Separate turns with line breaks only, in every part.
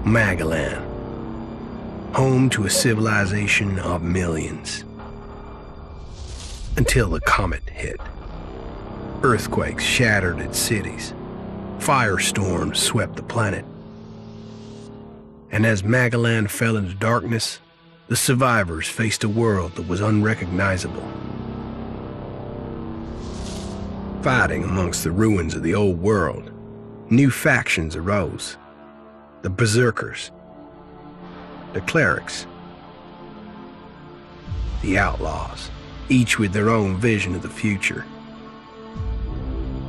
Magalan, home to a civilization of millions. Until the comet hit. Earthquakes shattered its cities. Firestorms swept the planet. And as Magalan fell into darkness, the survivors faced a world that was unrecognizable. Fighting amongst the ruins of the old world, new factions arose. The Berserkers, the Clerics, the Outlaws, each with their own vision of the future.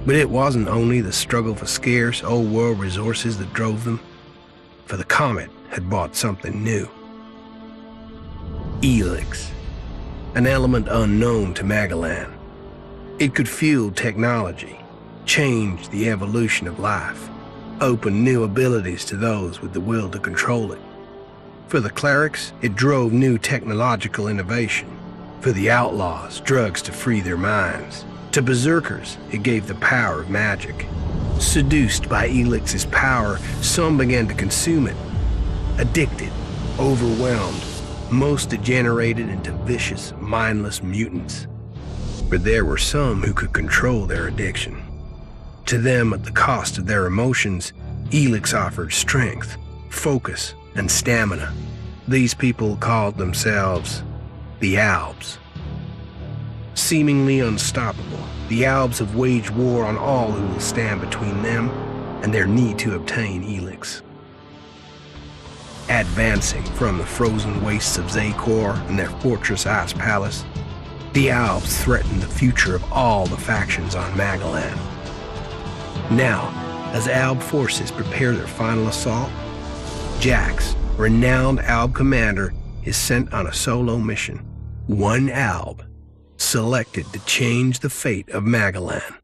But it wasn't only the struggle for scarce old world resources that drove them, for the comet had brought something new. Elix, an element unknown to Magalan. It could fuel technology, change the evolution of life, open new abilities to those with the will to control it. For the Clerics, it drove new technological innovation. For the Outlaws, drugs to free their minds. To Berserkers, it gave the power of magic. Seduced by Elix's power, some began to consume it. Addicted, overwhelmed, most degenerated into vicious, mindless mutants. But there were some who could control their addiction. To them, at the cost of their emotions, Elix offered strength, focus, and stamina. These people called themselves the Albs. Seemingly unstoppable, the Albs have waged war on all who will stand between them and their need to obtain Elix. Advancing from the frozen wastes of Zakor and their fortress Ice Palace, the Albs threaten the future of all the factions on Magalan. Now, as Alb forces prepare their final assault, Jax, renowned Alb commander, is sent on a solo mission. One Alb, selected to change the fate of Magalan.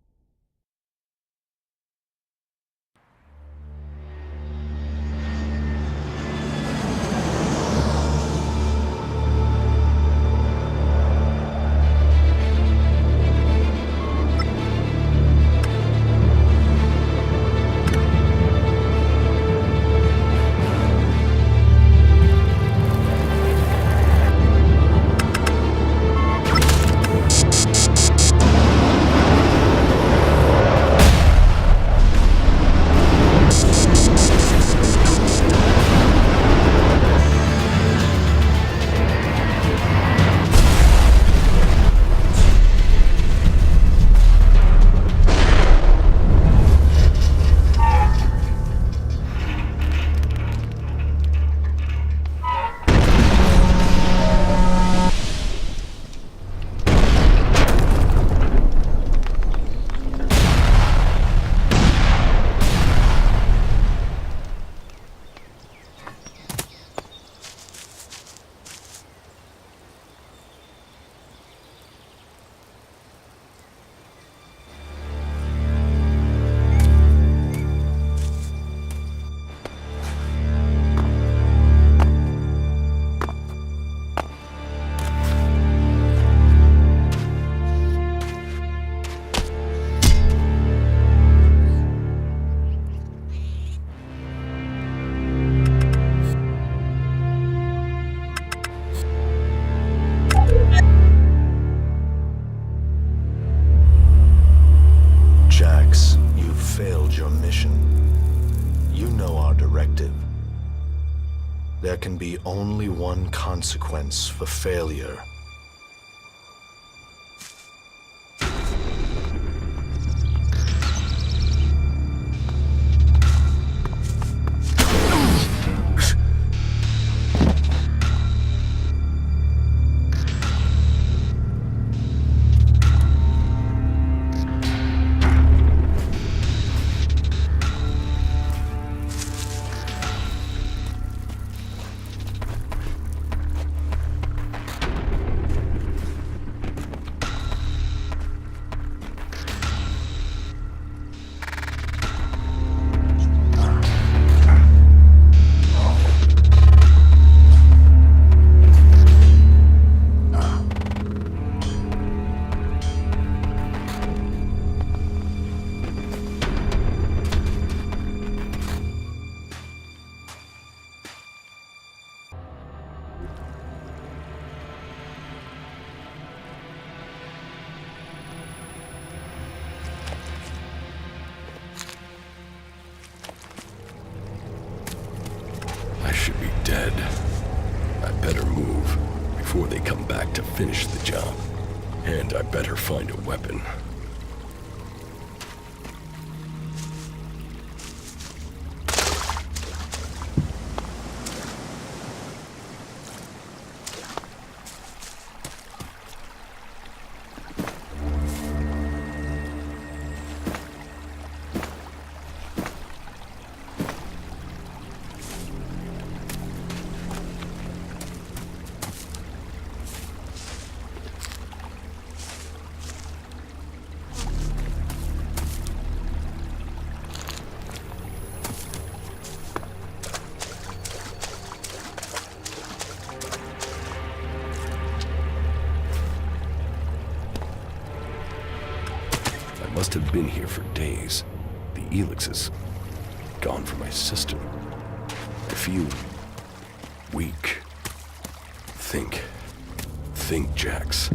There can be only one consequence for failure.
before they come back to finish the job. And I better find a weapon. Must have been here for days. The Elix is gone from my system. I feel weak. Think, Jax.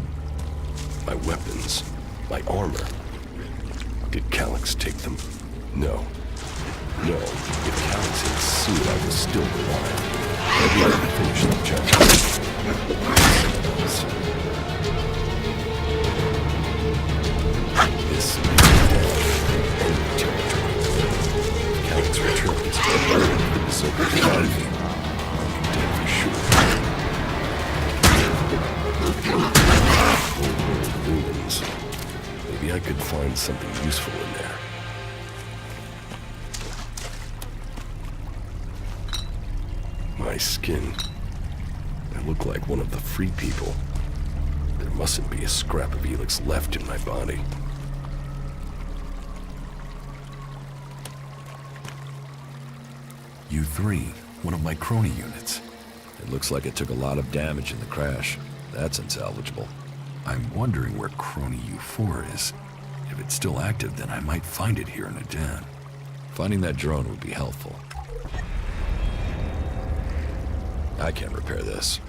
My weapons, my armor. Did Calyx take them? No. If Calyx had seen I was still alive, I'd let him finish the job. This enemy territory. Calyx returns, this open body. I'll be dead for sure. Ruins. Maybe I could find something useful in there. My skin. I look like one of the free people. There mustn't be a scrap of Elix left in my body.
U3, one of my crony units.
It looks like it took a lot of damage in the crash. That's unsalvageable.
I'm wondering where crony U4 is. If it's still active, then I might find it here in Adan.
Finding that drone would be helpful. I can't repair this.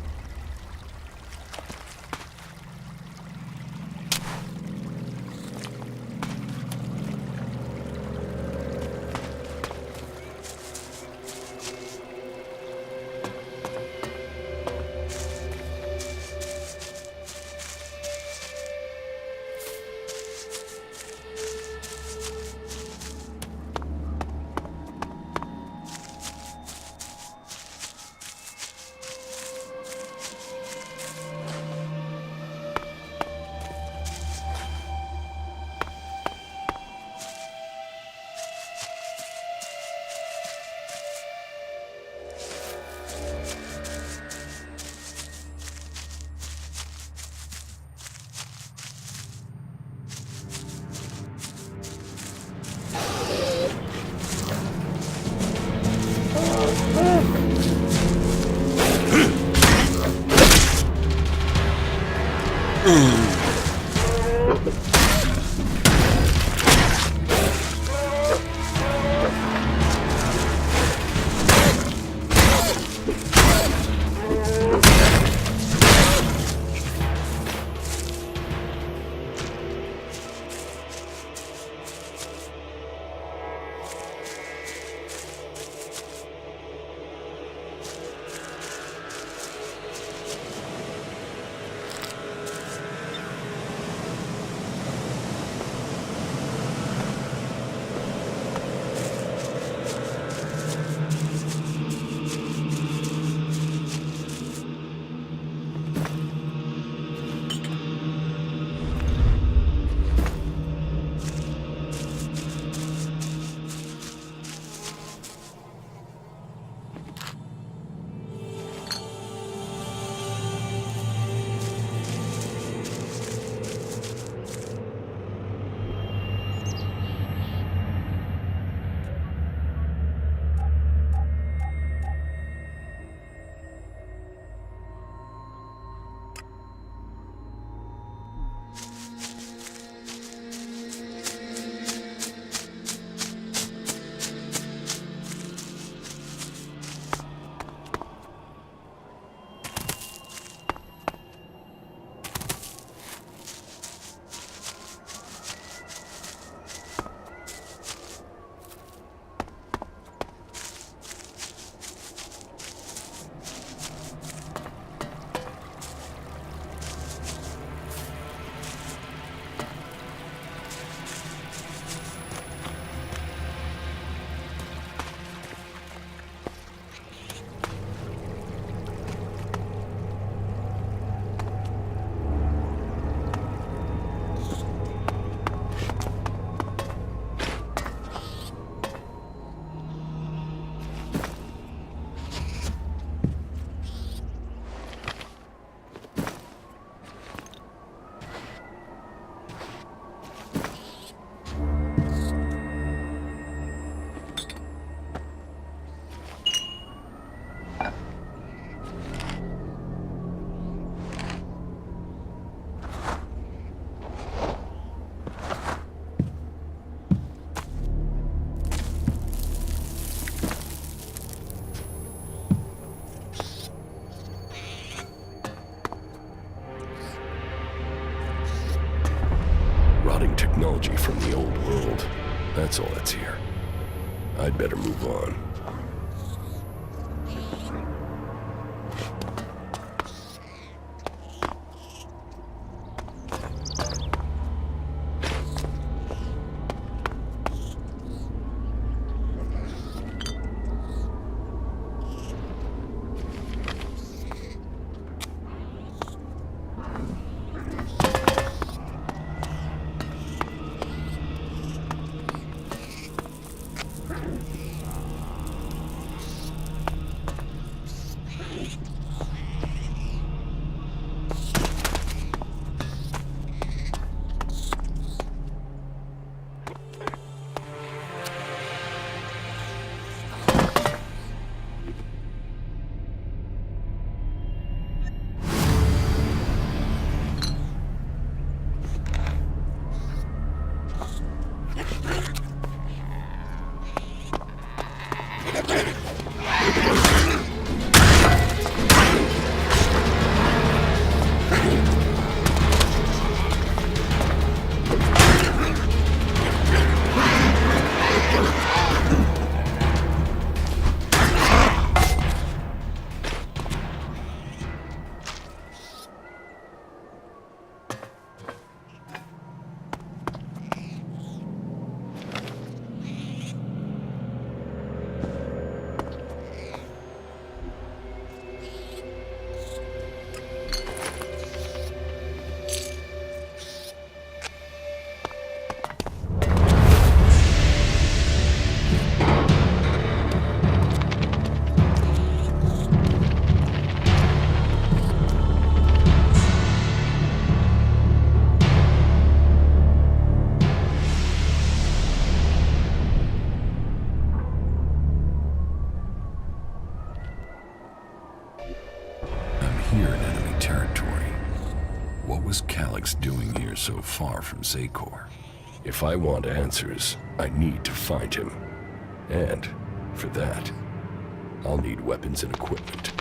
That's all that's here. I'd better move on.
Here in enemy territory. What was Calix doing here so far from Xacor?
If I want answers, I need to find him. And, for that, I'll need weapons and equipment.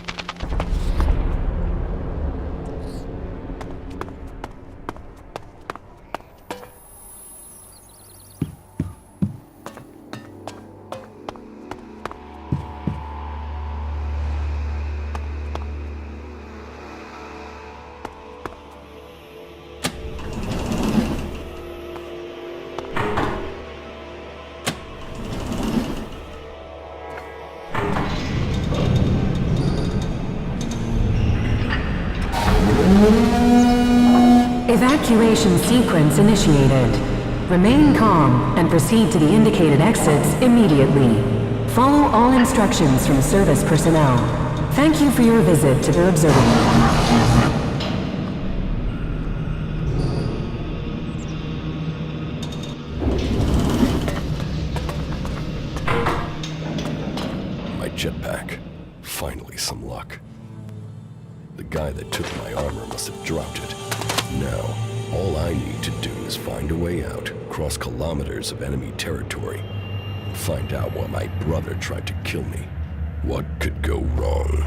Evacuation sequence initiated. Remain calm and proceed to the indicated exits immediately. Follow all instructions from service personnel. Thank you for your visit to the observatory.
My jetpack. Finally some luck. The guy that took my armor must have dropped it. Now, all I need to do is find a way out, cross kilometers of enemy territory, and find out why my brother tried to kill me. What could go wrong?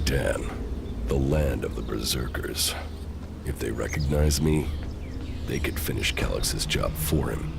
Gul'dan, the land of the Berserkers. If they recognize me, they could finish Calix's job for him.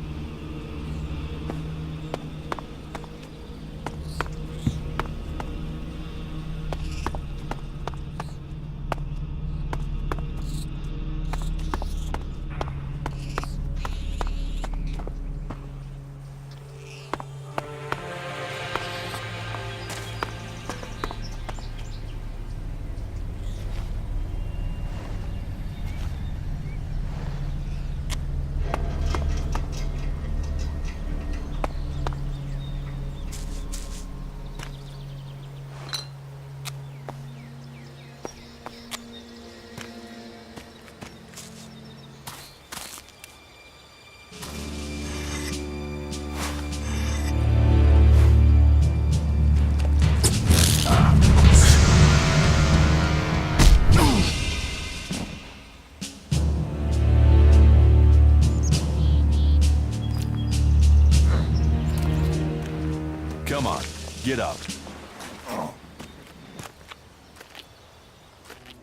Come on, get up.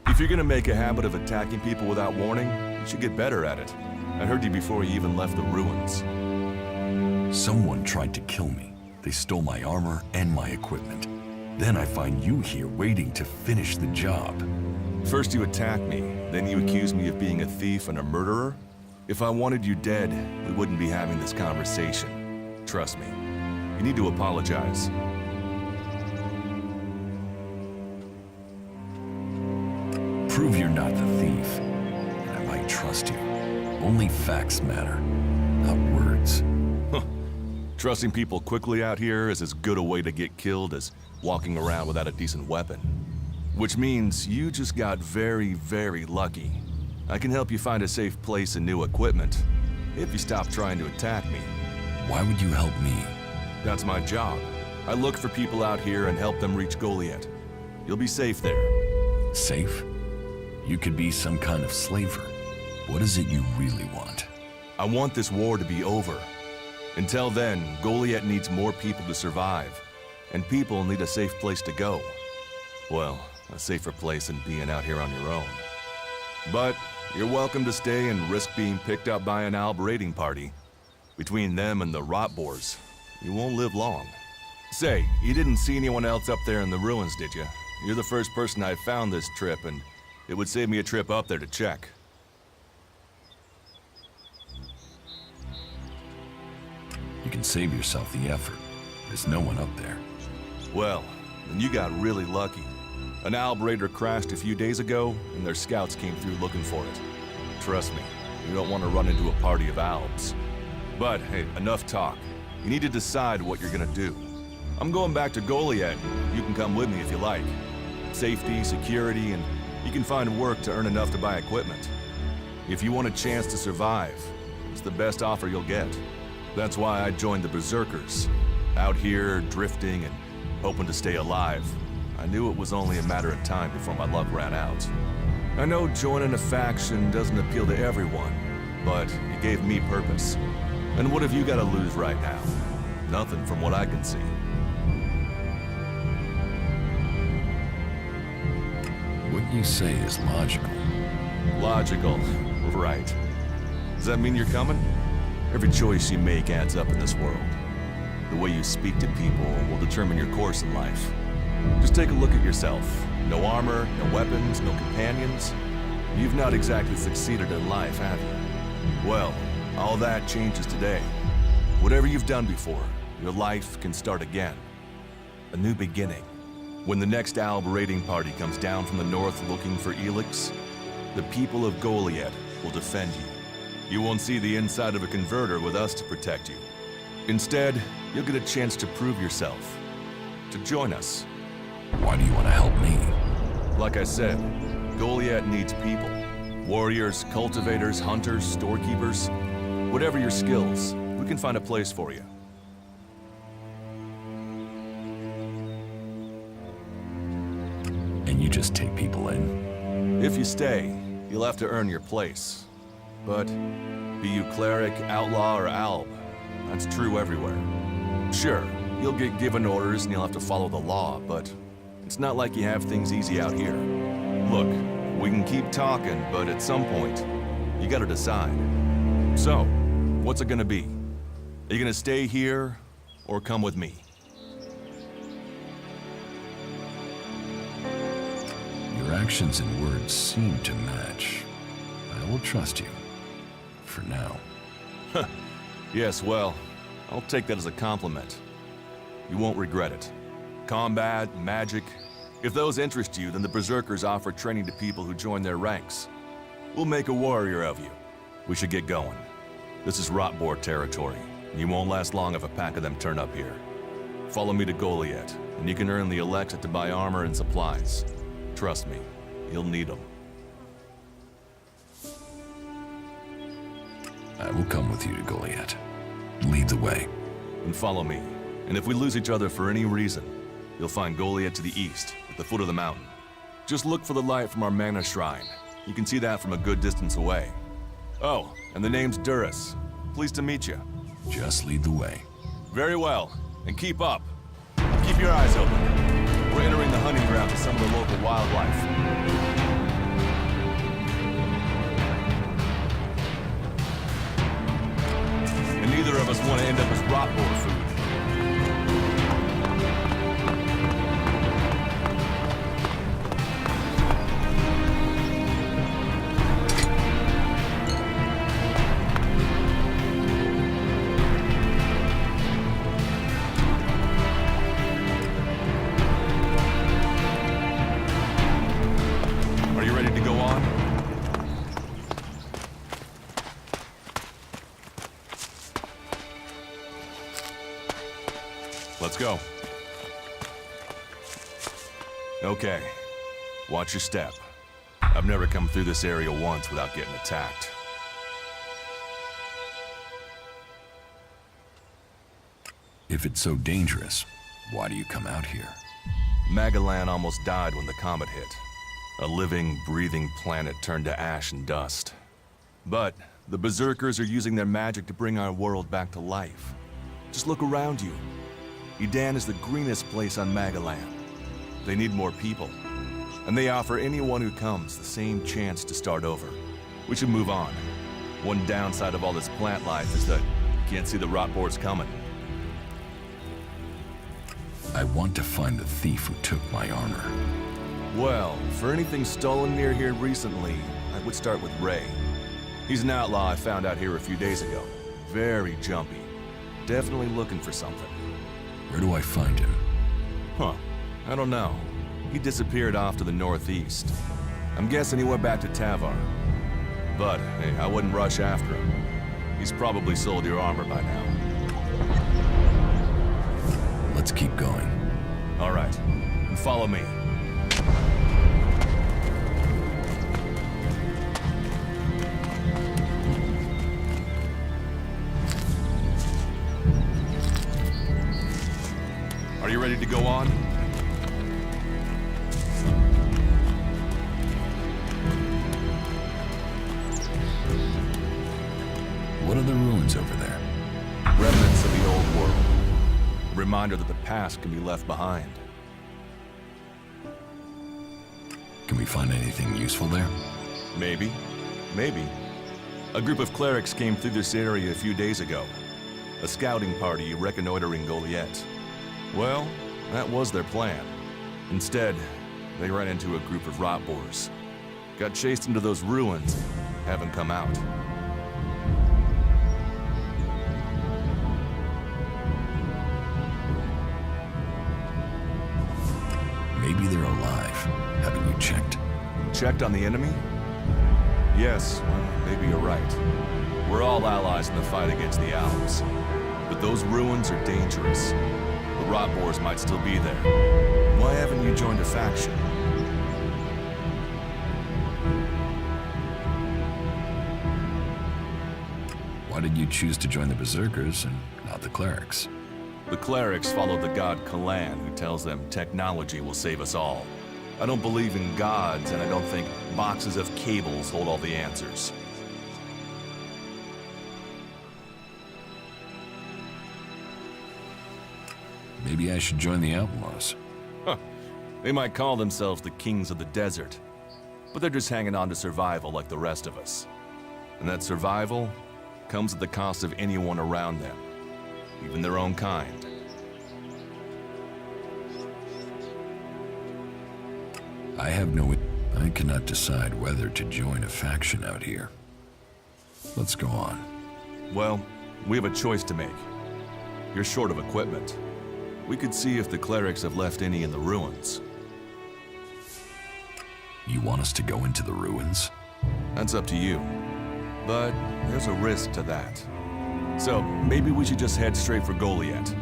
If you're gonna make a habit of attacking people without warning, you should get better at it. I heard you before you even left the ruins.
Someone tried to kill me. They stole my armor and my equipment. Then I find you here waiting to finish the job.
First you attack me, then you accuse me of being a thief and a murderer? If I wanted you dead, we wouldn't be having this conversation. Trust me. You need to apologize.
Prove you're not the thief, and I might trust you. Only facts matter, not words.
Trusting people quickly out here is as good a way to get killed as walking around without a decent weapon. Which means you just got very, very lucky. I can help you find a safe place and new equipment, if you stop trying to attack me.
Why would you help me?
That's my job. I look for people out here and help them reach Goliath. You'll be safe there.
Safe? You could be some kind of slaver. What is it you really want?
I want this war to be over. Until then, Goliath needs more people to survive. And people need a safe place to go. Well, a safer place than being out here on your own. But you're welcome to stay and risk being picked up by an Alb raiding party. Between them and the Rotboars, you won't live long. Say, you didn't see anyone else up there in the ruins, did you? You're the first person I've found this trip, and it would save me a trip up there to check.
You can save yourself the effort. There's no one up there.
Well, then you got really lucky. An Alb raider crashed a few days ago, and their scouts came through looking for it. Trust me, you don't want to run into a party of Albs. But hey, enough talk. You need to decide what you're gonna do. I'm going back to Goliath. You can come with me if you like. Safety, security, and you can find work to earn enough to buy equipment. If you want a chance to survive, it's the best offer you'll get. That's why I joined the Berserkers. Out here, drifting and hoping to stay alive. I knew it was only a matter of time before my luck ran out. I know joining a faction doesn't appeal to everyone, but it gave me purpose. And what have you got to lose right now? Nothing from what I can see.
What you say is logical.
Logical, right. Does that mean you're coming? Every choice you make adds up in this world. The way you speak to people will determine your course in life. Just take a look at yourself. No armor, no weapons, no companions. You've not exactly succeeded in life, have you? Well, all that changes today. Whatever you've done before, your life can start again. A new beginning. When the next Alb raiding party comes down from the north looking for Elix, the people of Goliath will defend you. You won't see the inside of a converter with us to protect you. Instead, you'll get a chance to prove yourself. To join us.
Why do you want to help me?
Like I said, Goliath needs people. Warriors, cultivators, hunters, storekeepers. Whatever your skills, we can find a place for you.
And you just take people in?
If you stay, you'll have to earn your place. But be you cleric, outlaw, or alb, that's true everywhere. Sure, you'll get given orders and you'll have to follow the law, but It's not like you have things easy out here. Look, we can keep talking, but at some point, you gotta decide. So, what's it gonna be? Are you gonna stay here, or come with me?
Your actions and words seem to match. I will trust you. For now.
Yes, well, I'll take that as a compliment. You won't regret it. Combat, magic, if those interest you, then the Berserkers offer training to people who join their ranks. We'll make a warrior of you. We should get going. This is Rotbor territory. You won't last long if a pack of them turn up here. Follow me to Goliath, and you can earn the Alexa to buy armor and supplies. Trust me, you'll need them.
I will come with you to Goliath. Lead the way.
And follow me. And if we lose each other for any reason, you'll find Goliath to the east, at the foot of the mountain. Just look for the light from our mana shrine. You can see that from a good distance away. Oh, and the name's Duras. Pleased to meet you.
Just lead the way.
Very well, and keep up. Keep your eyes open. We're entering the hunting grounds of some of the local wildlife. And neither of us want to end up as Rotbor food. Are you ready to go on? Let's go. Okay. Watch your step. I've never come through this area once without getting attacked.
If it's so dangerous, why do you come out here?
Magalan almost died when the comet hit. A living, breathing planet turned to ash and dust. But the Berserkers are using their magic to bring our world back to life. Just look around you. Edan is the greenest place on Magalan. They need more people. And they offer anyone who comes the same chance to start over. We should move on. One downside of all this plant life is that you can't see the Rotbors coming.
I want to find the thief who took my armor.
Well, for anything stolen near here recently, I would start with Ray. He's an outlaw I found out here a few days ago. Very jumpy. Definitely looking for something.
Where do I find him?
Huh. I don't know. He disappeared off to the northeast. I'm guessing he went back to Tavar. But, hey, I wouldn't rush after him. He's probably sold your armor by now.
Let's keep going.
All right. And follow me. Are you ready to go on?
What are the ruins over there?
Remnants of the old world. A reminder that the past can be left behind.
Can we find anything useful there?
Maybe. Maybe. A group of clerics came through this area a few days ago. A scouting party reconnoitering Goliath. Well, that was their plan. Instead, they ran into a group of Rotbors. Got chased into those ruins, haven't come out.
Maybe they're alive. Haven't you checked?
Checked on the enemy? Yes, well, maybe you're right. We're all allies in the fight against the Alps. But those ruins are dangerous. The Rotbors might still be there. Why haven't you joined a faction?
Why did you choose to join the Berserkers and not the clerics?
The clerics follow the god Kalan, who tells them technology will save us all. I don't believe in gods, and I don't think boxes of cables hold all the answers.
Maybe I should join the Outlaws.
They might call themselves the kings of the desert, but they're just hanging on to survival like the rest of us. And that survival comes at the cost of anyone around them, even their own kind.
I cannot decide whether to join a faction out here. Let's go on.
Well, we have a choice to make. You're short of equipment. We could see if the clerics have left any in the ruins.
You want us to go into the ruins?
That's up to you. But there's a risk to that. So maybe we should just head straight for Goliath.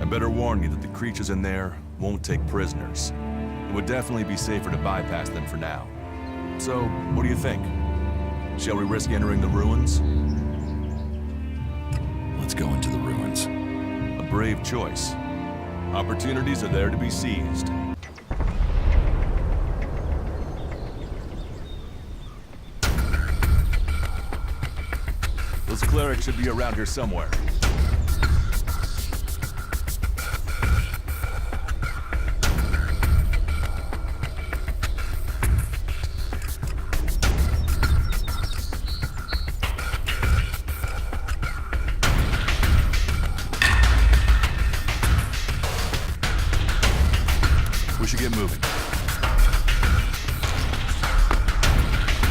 I better warn you that the creatures in there won't take prisoners. It would definitely be safer to bypass them for now. So, what do you think? Shall we risk entering the ruins?
Let's go into the ruins.
A brave choice. Opportunities are there to be seized. Those clerics should be around here somewhere. We should get moving.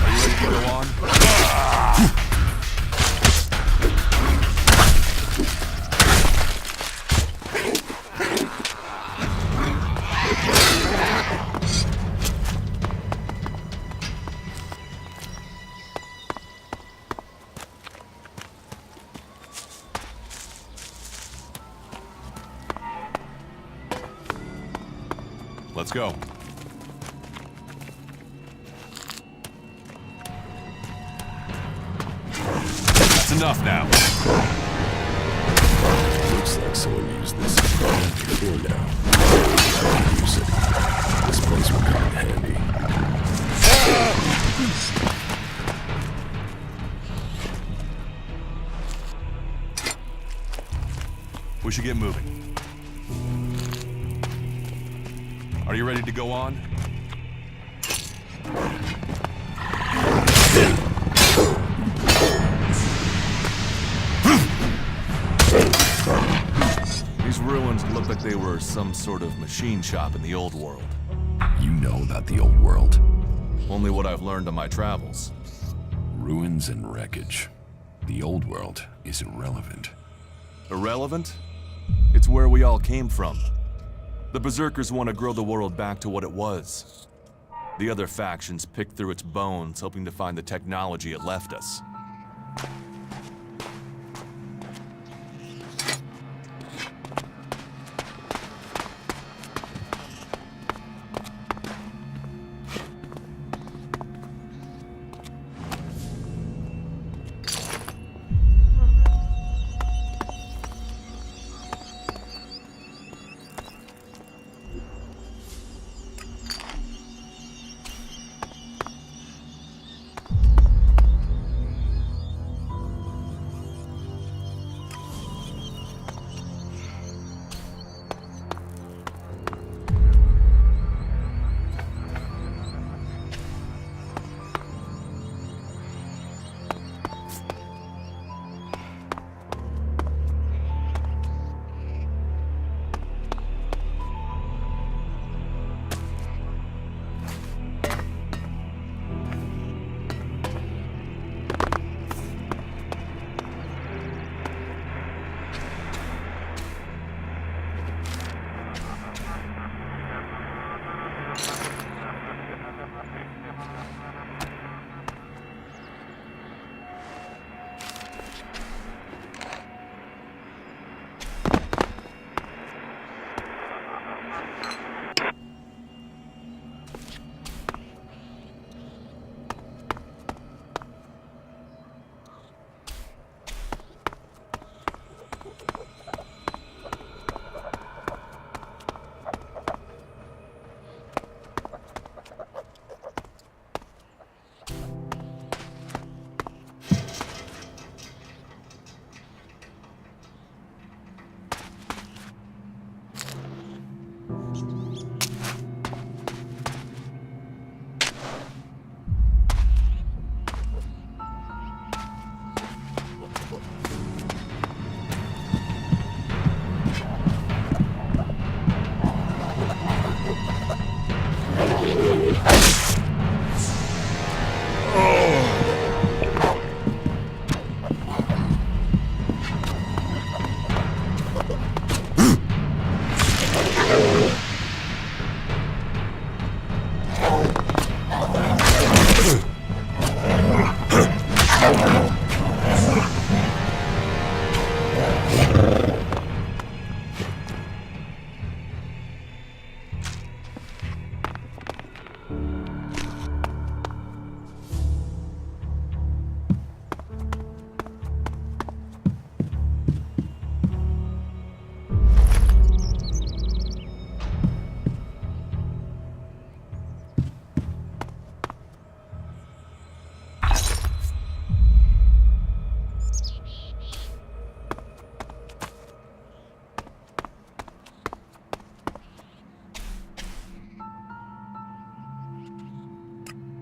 Are you ready to go on? Let's go. That's enough now.
Looks like someone used this before now. I can use it. This place will come in handy.
We should get moving. Are you ready to go on? These ruins look like they were some sort of machine shop in the old world.
You know about the old world.
Only what I've learned on my travels.
Ruins and wreckage. The old world is irrelevant.
Irrelevant? It's where we all came from. The Berserkers want to grow the world back to what it was. The other factions pick through its bones, hoping to find the technology it left us.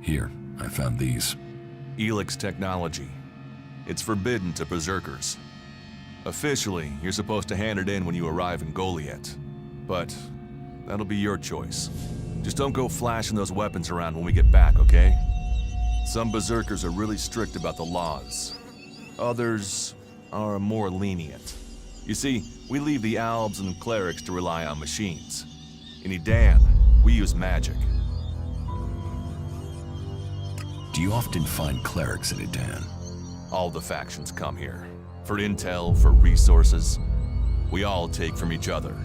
Here, I found these.
Elix technology. It's forbidden to Berserkers. Officially, you're supposed to hand it in when you arrive in Goliath. But that'll be your choice. Just don't go flashing those weapons around when we get back, okay? Some Berserkers are really strict about the laws. Others are more lenient. You see, we leave the Albs and Clerics to rely on machines. In Edan, we use magic.
Do you often find clerics in Edan?
All the factions come here. For intel, for resources. We all take from each other.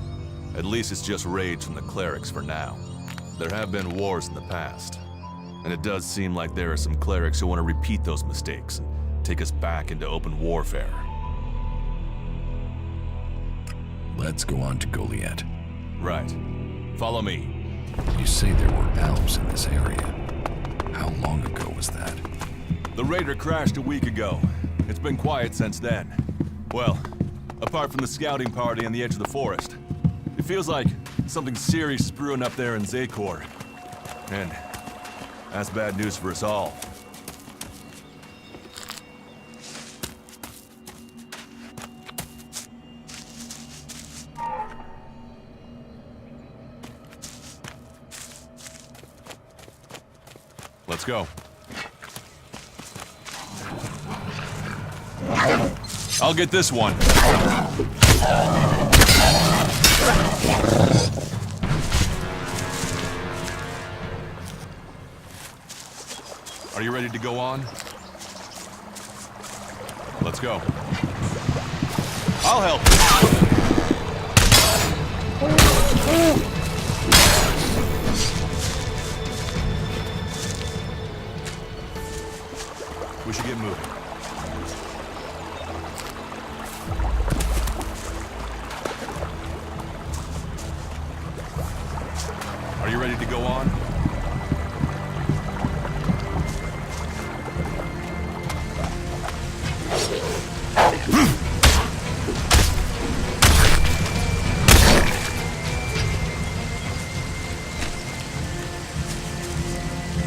At least it's just raids from the clerics for now. There have been wars in the past. And it does seem like there are some clerics who want to repeat those mistakes and take us back into open warfare.
Let's go on to Goliath.
Right. Follow me.
You say there were Alps in this area. How long ago was that?
The raider crashed a week ago. It's been quiet since then. Well, apart from the scouting party on the edge of the forest. It feels like something serious is brewing up there in Zakor. And that's bad news for us all. Let's go. I'll get this one. Are you ready to go on? Let's go. I'll help. We should get moving. Are you ready to go on?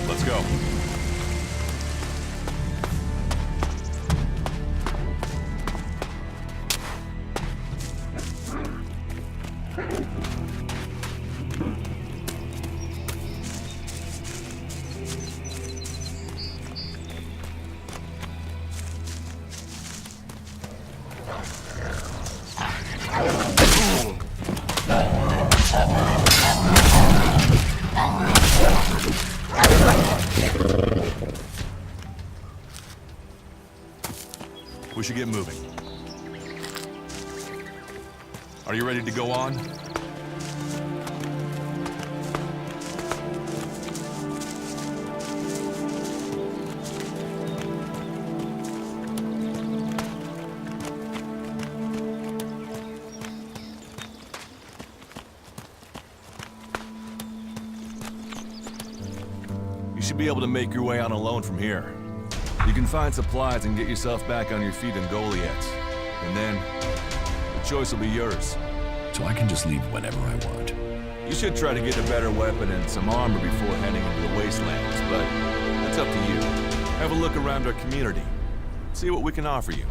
Let's go. We should get moving. Are you ready to go on? You should be able to make your way on alone from here. You can find supplies and get yourself back on your feet in Goliath. And then, the choice will be yours.
So I can just leave whenever I want.
You should try to get a better weapon and some armor before heading into the wastelands, but that's up to you. Have a look around our community. See what we can offer you.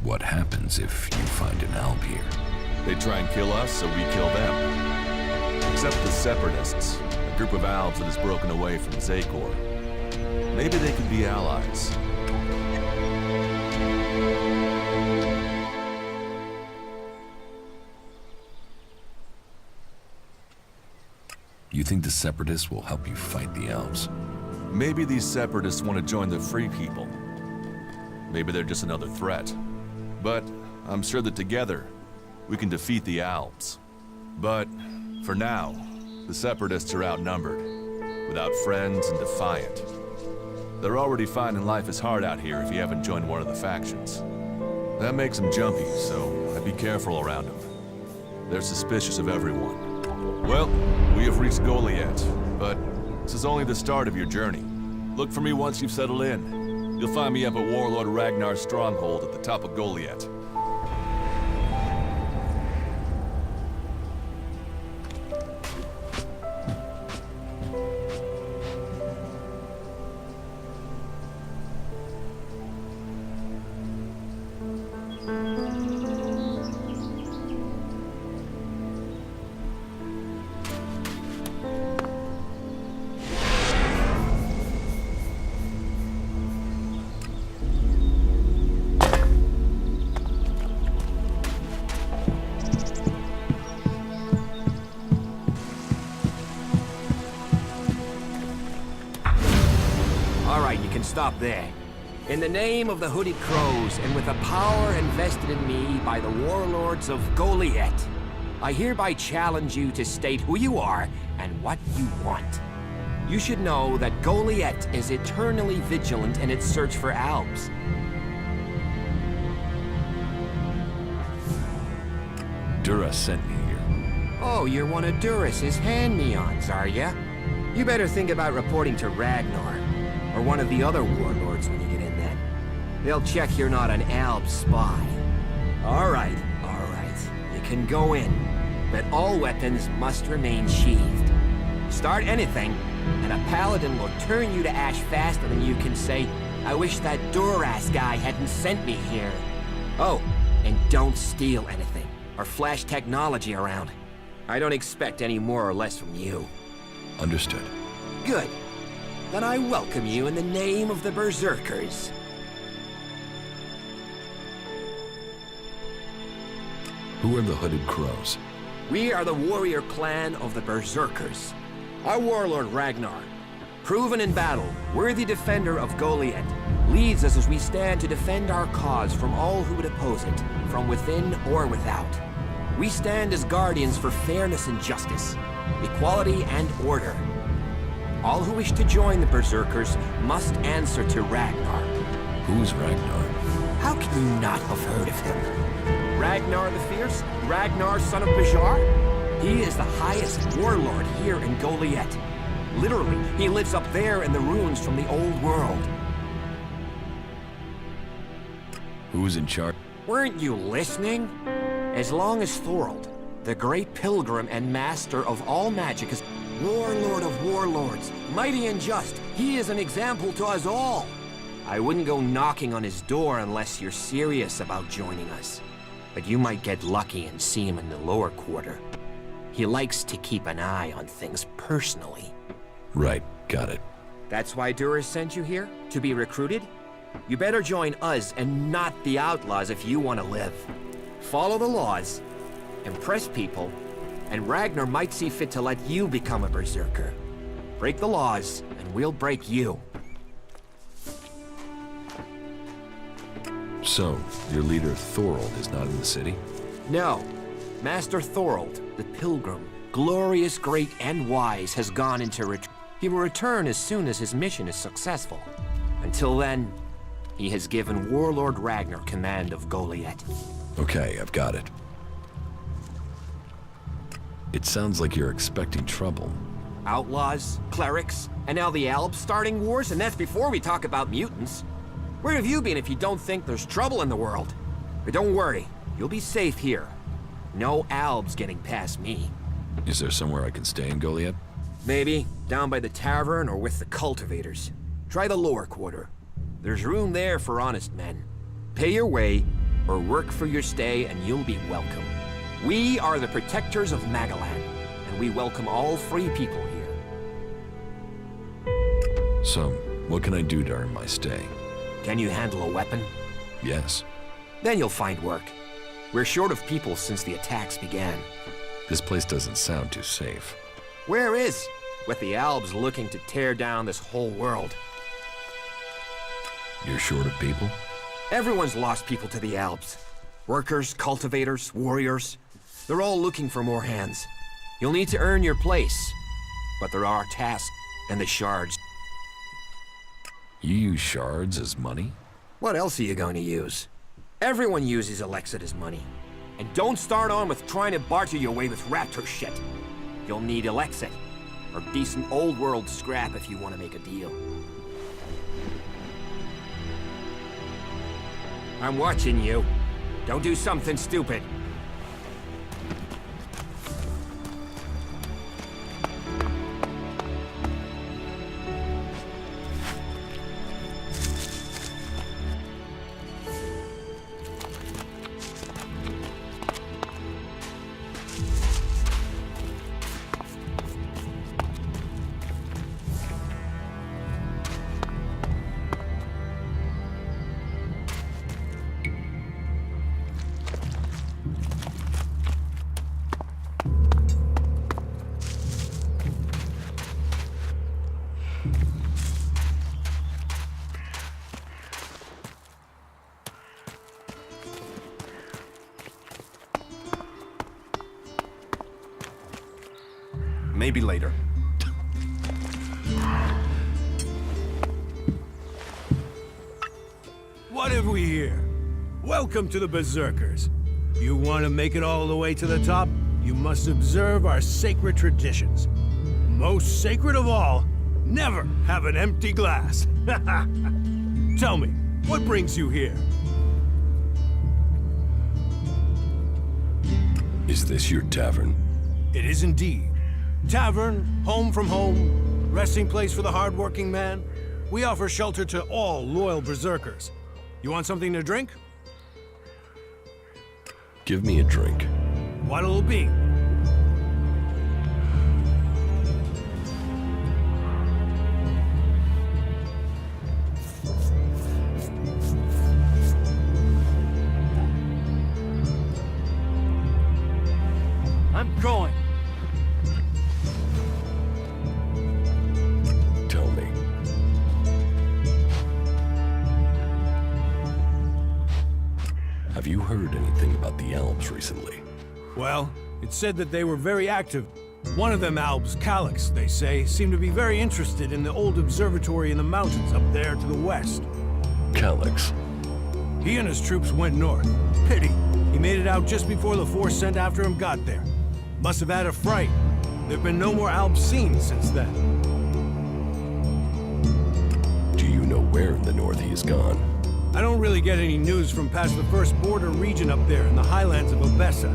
What happens if you find an Alp here?
They try and kill us, so we kill them. Except the Separatists, a group of Albs that has broken away from Zakor. Maybe they could be allies.
You think the Separatists will help you fight the Elves?
Maybe these Separatists want to join the Free People. Maybe they're just another threat. But I'm sure that together, we can defeat the Albs. But for now, the Separatists are outnumbered, without friends and defiant. They're already finding life is hard out here if you haven't joined one of the factions. That makes them jumpy, so I'd be careful around them. They're suspicious of everyone. Well, we have reached Goliath, but this is only the start of your journey. Look for me once you've settled in. You'll find me up at Warlord Ragnar's stronghold at the top of Goliath.
stop there. In the name of the Hooded Crows, and with the power invested in me by the warlords of Goliet, I hereby challenge you to state who you are and what you want. You should know that Goliet is eternally vigilant in its search for Albs.
Dura sent me here.
Oh, you're one of Duras's hand-me-ons, are ya? You better think about reporting to Ragnar, or one of the other warlords when you get in then. They'll check you're not an Alb spy. All right. You can go in, but all weapons must remain sheathed. Start anything, and a paladin will turn you to ash faster than you can say, I wish that Duras guy hadn't sent me here. Oh, and don't steal anything, or flash technology around. I don't expect any more or less from you.
Understood.
Good. Then I welcome you in the name of the Berserkers.
Who are the Hooded Crows?
We are the warrior clan of the Berserkers. Our warlord Ragnar, proven in battle, worthy defender of Goliet, leads us as we stand to defend our cause from all who would oppose it, from within or without. We stand as guardians for fairness and justice, equality and order. All who wish to join the Berserkers must answer to Ragnar.
Who's Ragnar?
How can you not have heard of him? Ragnar the Fierce? Ragnar, son of Bajar? He is the highest warlord here in Goliet. Literally, he lives up there in the ruins from the old world.
Who's in charge?
Weren't you listening? As long as Thorold, the great pilgrim and master of all magic, is warlord of warlords, mighty and just, he is an example to us all. I wouldn't go knocking on his door unless you're serious about joining us. But you might get lucky and see him in the lower quarter. He likes to keep an eye on things personally.
Right, got it.
That's why Duras sent you here? To be recruited? You better join us and not the outlaws if you want to live. Follow the laws, impress people, and Ragnar might see fit to let you become a berserker. Break the laws, and we'll break you.
So, your leader Thorold is not in the city?
No. Master Thorold, the Pilgrim, glorious, great, and wise, has gone into retreat. He will return as soon as his mission is successful. Until then, he has given Warlord Ragnar command of Goliet.
Okay, I've got it. It sounds like you're expecting trouble.
Outlaws, clerics, and now the Albs starting wars, and that's before we talk about mutants. Where have you been if you don't think there's trouble in the world? But don't worry, you'll be safe here. No Albs getting past me.
Is there somewhere I can stay in Goliet?
Maybe, down by the tavern or with the cultivators. Try the lower quarter. There's room there for honest men. Pay your way, or work for your stay, and you'll be welcome. We are the protectors of Magalan, and we welcome all free people here.
So, what can I do during my stay?
Can you handle a weapon?
Yes.
Then you'll find work. We're short of people since the attacks began.
This place doesn't sound too safe.
Where is? With the Albs looking to tear down this whole world.
You're short of people?
Everyone's lost people to the Albs. Workers, cultivators, warriors. They're all looking for more hands. You'll need to earn your place. But there are tasks and the shards.
You use shards as money?
What else are you going to use? Everyone uses Alexid as money. And don't start on with trying to barter your way with raptor shit. You'll need Alexid, or decent old world scrap if you want to make a deal. I'm watching you. Don't do something stupid.
maybe later.
What have we here? Welcome to the Berserkers. You want to make it all the way to the top? You must observe our sacred traditions. Most sacred of all, never have an empty glass. Tell me, what brings you here?
Is this your tavern?
It is indeed. Tavern, home from home, resting place for the hard-working man. We offer shelter to all loyal Berserkers. You want something to drink?
Give me a drink.
What'll it be? I'm going.
Tell me. Have you heard anything about the Alps recently?
Well, it's said that they were very active. One of them Albs, Calyx, they say, seemed to be very interested in the old observatory in the mountains up there to the west.
Calyx.
He and his troops went north. Pity. He made it out just before the force sent after him got there. Must have had a fright. There've been no more Alps seen since then.
Do you know where in the north he is gone?
I don't really get any news from past the first border region up there in the highlands of Obessa.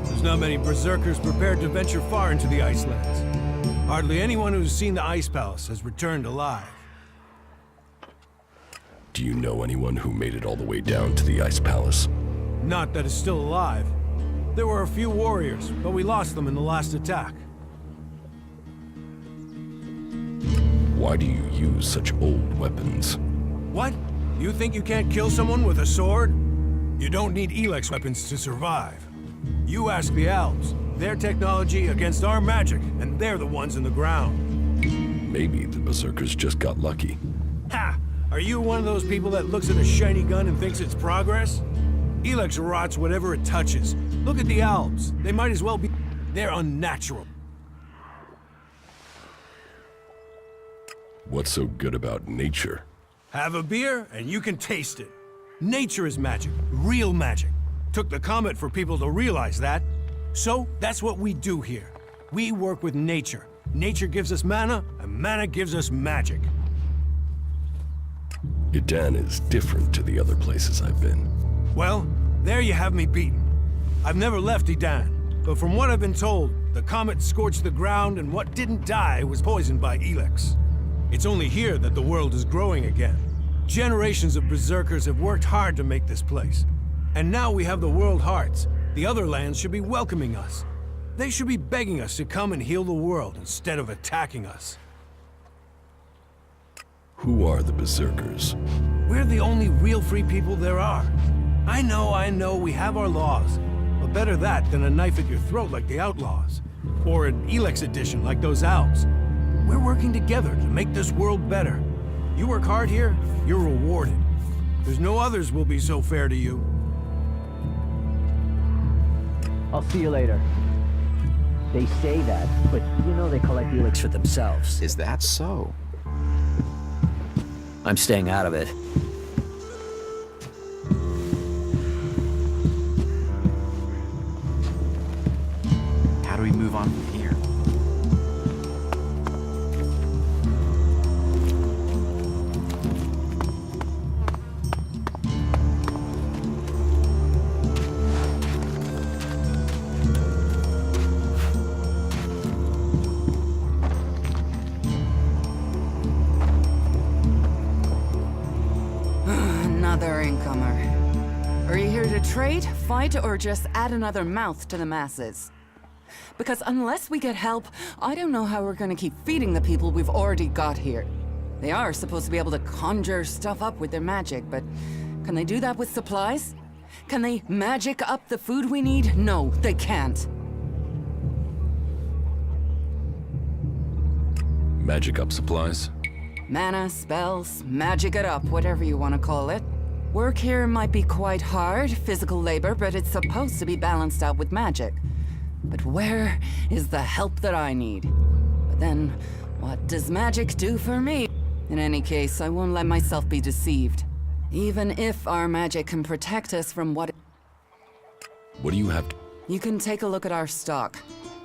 There's not many Berserkers prepared to venture far into the Icelands. Hardly anyone who's seen the Ice Palace has returned alive.
Do you know anyone who made it all the way down to the Ice Palace?
Not that is still alive. There were a few warriors, but we lost them in the last attack.
Why do you use such old weapons?
What? You think you can't kill someone with a sword? You don't need Elex weapons to survive. You ask the Alps. Their technology against our magic, and they're the ones in the ground.
Maybe the Berserkers just got lucky.
Ha! Are you one of those people that looks at a shiny gun and thinks it's progress? Elex rots whatever it touches. Look at the Alps. They might as well be... They're unnatural.
What's so good about nature?
Have a beer, and you can taste it. Nature is magic. Real magic. Took the comet for people to realize that. So, that's what we do here. We work with nature. Nature gives us mana, and mana gives us magic.
Idan is different to the other places I've been.
Well, there you have me beaten. I've never left Idan, but from what I've been told, the comet scorched the ground and what didn't die was poisoned by Elex. It's only here that the world is growing again. Generations of Berserkers have worked hard to make this place. And now we have the World Hearts. The other lands should be welcoming us. They should be begging us to come and heal the world instead of attacking us.
Who are the Berserkers?
We're the only real free people there are. I know, we have our laws. But better that than a knife at your throat like the Outlaws. Or an Elex edition like those Alps. We're working together to make this world better. You work hard here, you're rewarded. There's no others will be so fair to you.
I'll see you later. They say that, but you know they collect Elex for themselves.
Is that so?
I'm staying out of it.
How do we move on from here?
Another incomer. Are you here to trade, fight, or just add another mouth to the masses? Because unless we get help, I don't know how we're gonna keep feeding the people we've already got here. They are supposed to be able to conjure stuff up with their magic, but can they do that with supplies? Can they magic up the food we need? No, they can't.
Magic up supplies?
Mana, spells, magic it up, whatever you want to call it. Work here might be quite hard, physical labor, but it's supposed to be balanced out with magic. But where is the help that I need? But then, what does magic do for me? In any case, I won't let myself be deceived. Even if our magic can protect us from what...
What do you have to...
You can take a look at our stock.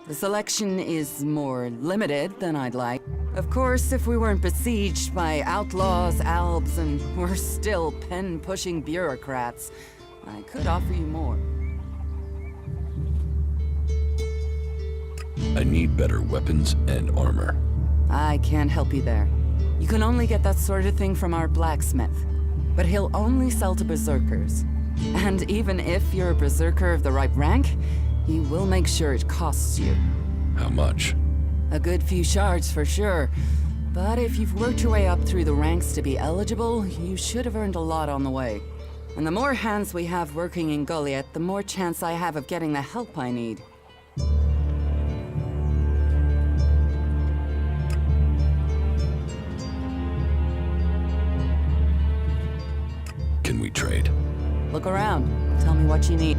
The selection is more limited than I'd like. Of course, if we weren't besieged by outlaws, albs, and we're still pen-pushing bureaucrats, I could offer you more.
I need better weapons and armor.
I can't help you there. You can only get that sort of thing from our blacksmith. But he'll only sell to berserkers. And even if you're a berserker of the right rank, he will make sure it costs you.
How much?
A good few shards for sure. But if you've worked your way up through the ranks to be eligible, you should have earned a lot on the way. And the more hands we have working in Goliath, the more chance I have of getting the help I need.
Can we trade?
Look around. Tell me what you need.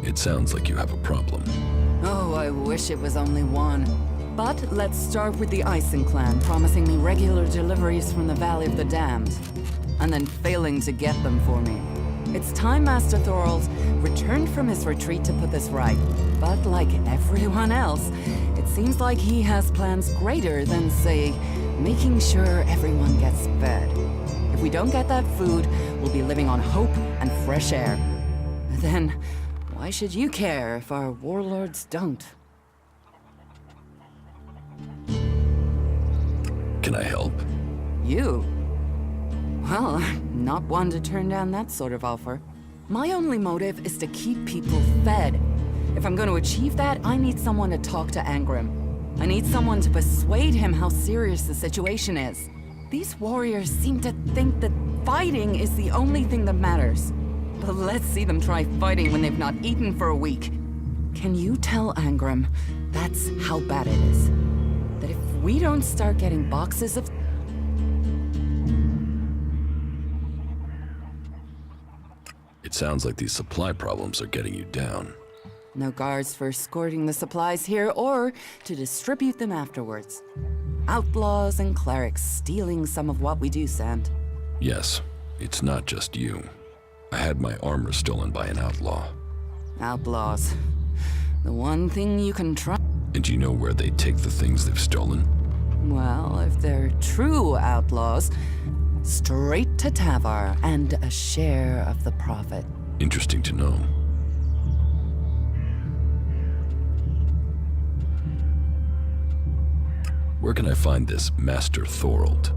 It sounds like you have a problem.
Oh, I wish it was only one. But let's start with the Ison clan promising me regular deliveries from the Valley of the Damned, and then failing to get them for me. It's time Master Thorold returned from his retreat to put this right. But like everyone else, it seems like he has plans greater than, say, making sure everyone gets fed. If we don't get that food, we'll be living on hope and fresh air. Then, why should you care if our warlords don't?
Can I help?
You? Well, I'm not one to turn down that sort of offer. My only motive is to keep people fed. If I'm going to achieve that, I need someone to talk to Angrim. I need someone to persuade him how serious the situation is. These warriors seem to think that fighting is the only thing that matters. But let's see them try fighting when they've not eaten for a week. Can you tell Angrim that's how bad it is? That if we don't start getting boxes of...
It sounds like these supply problems are getting you down.
No guards for escorting the supplies here or to distribute them afterwards. Outlaws and clerics stealing some of what we do send.
Yes, it's not just you. I had my armor stolen by an outlaw.
Outlaws. The one thing you can try...
And you know where they take the things they've stolen?
Well, if they're true outlaws, straight to Tavar and a share of the profit.
Interesting to know. Where can I find this Master Thorold?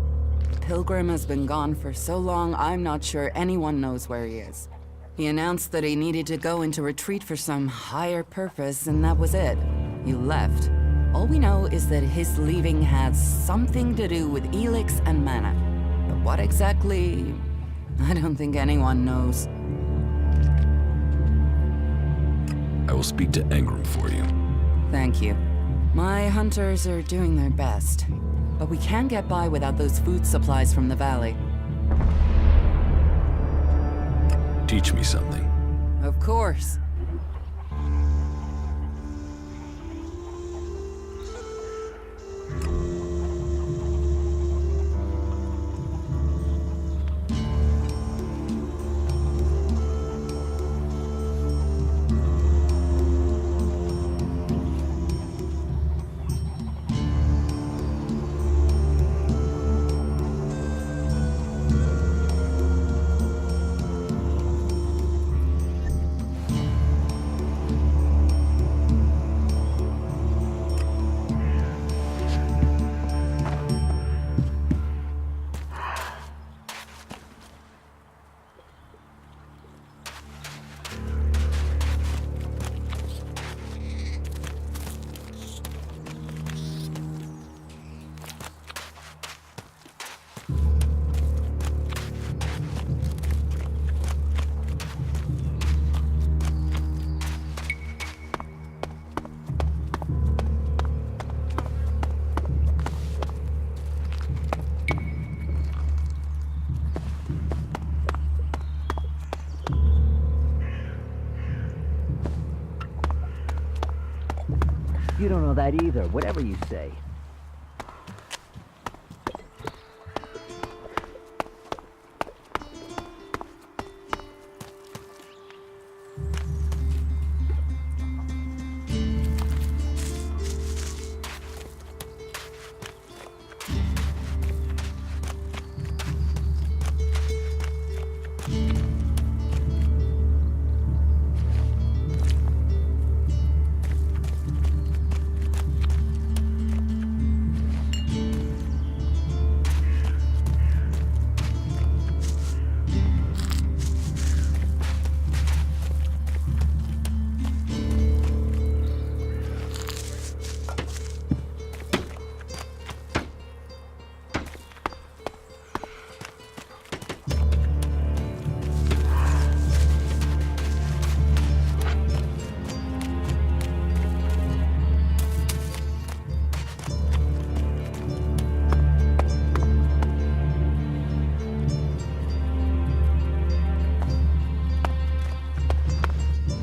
Pilgrim has been gone for so long, I'm not sure anyone knows where he is. He announced that he needed to go into retreat for some higher purpose, and that was it. He left. All we know is that his leaving had something to do with Elix and mana. But what exactly, I don't think anyone knows.
I will speak to Angrim for you.
Thank you. My hunters are doing their best. But we can't get by without those food supplies from the valley.
Teach me something.
Of course.
you don't know that either, whatever you say.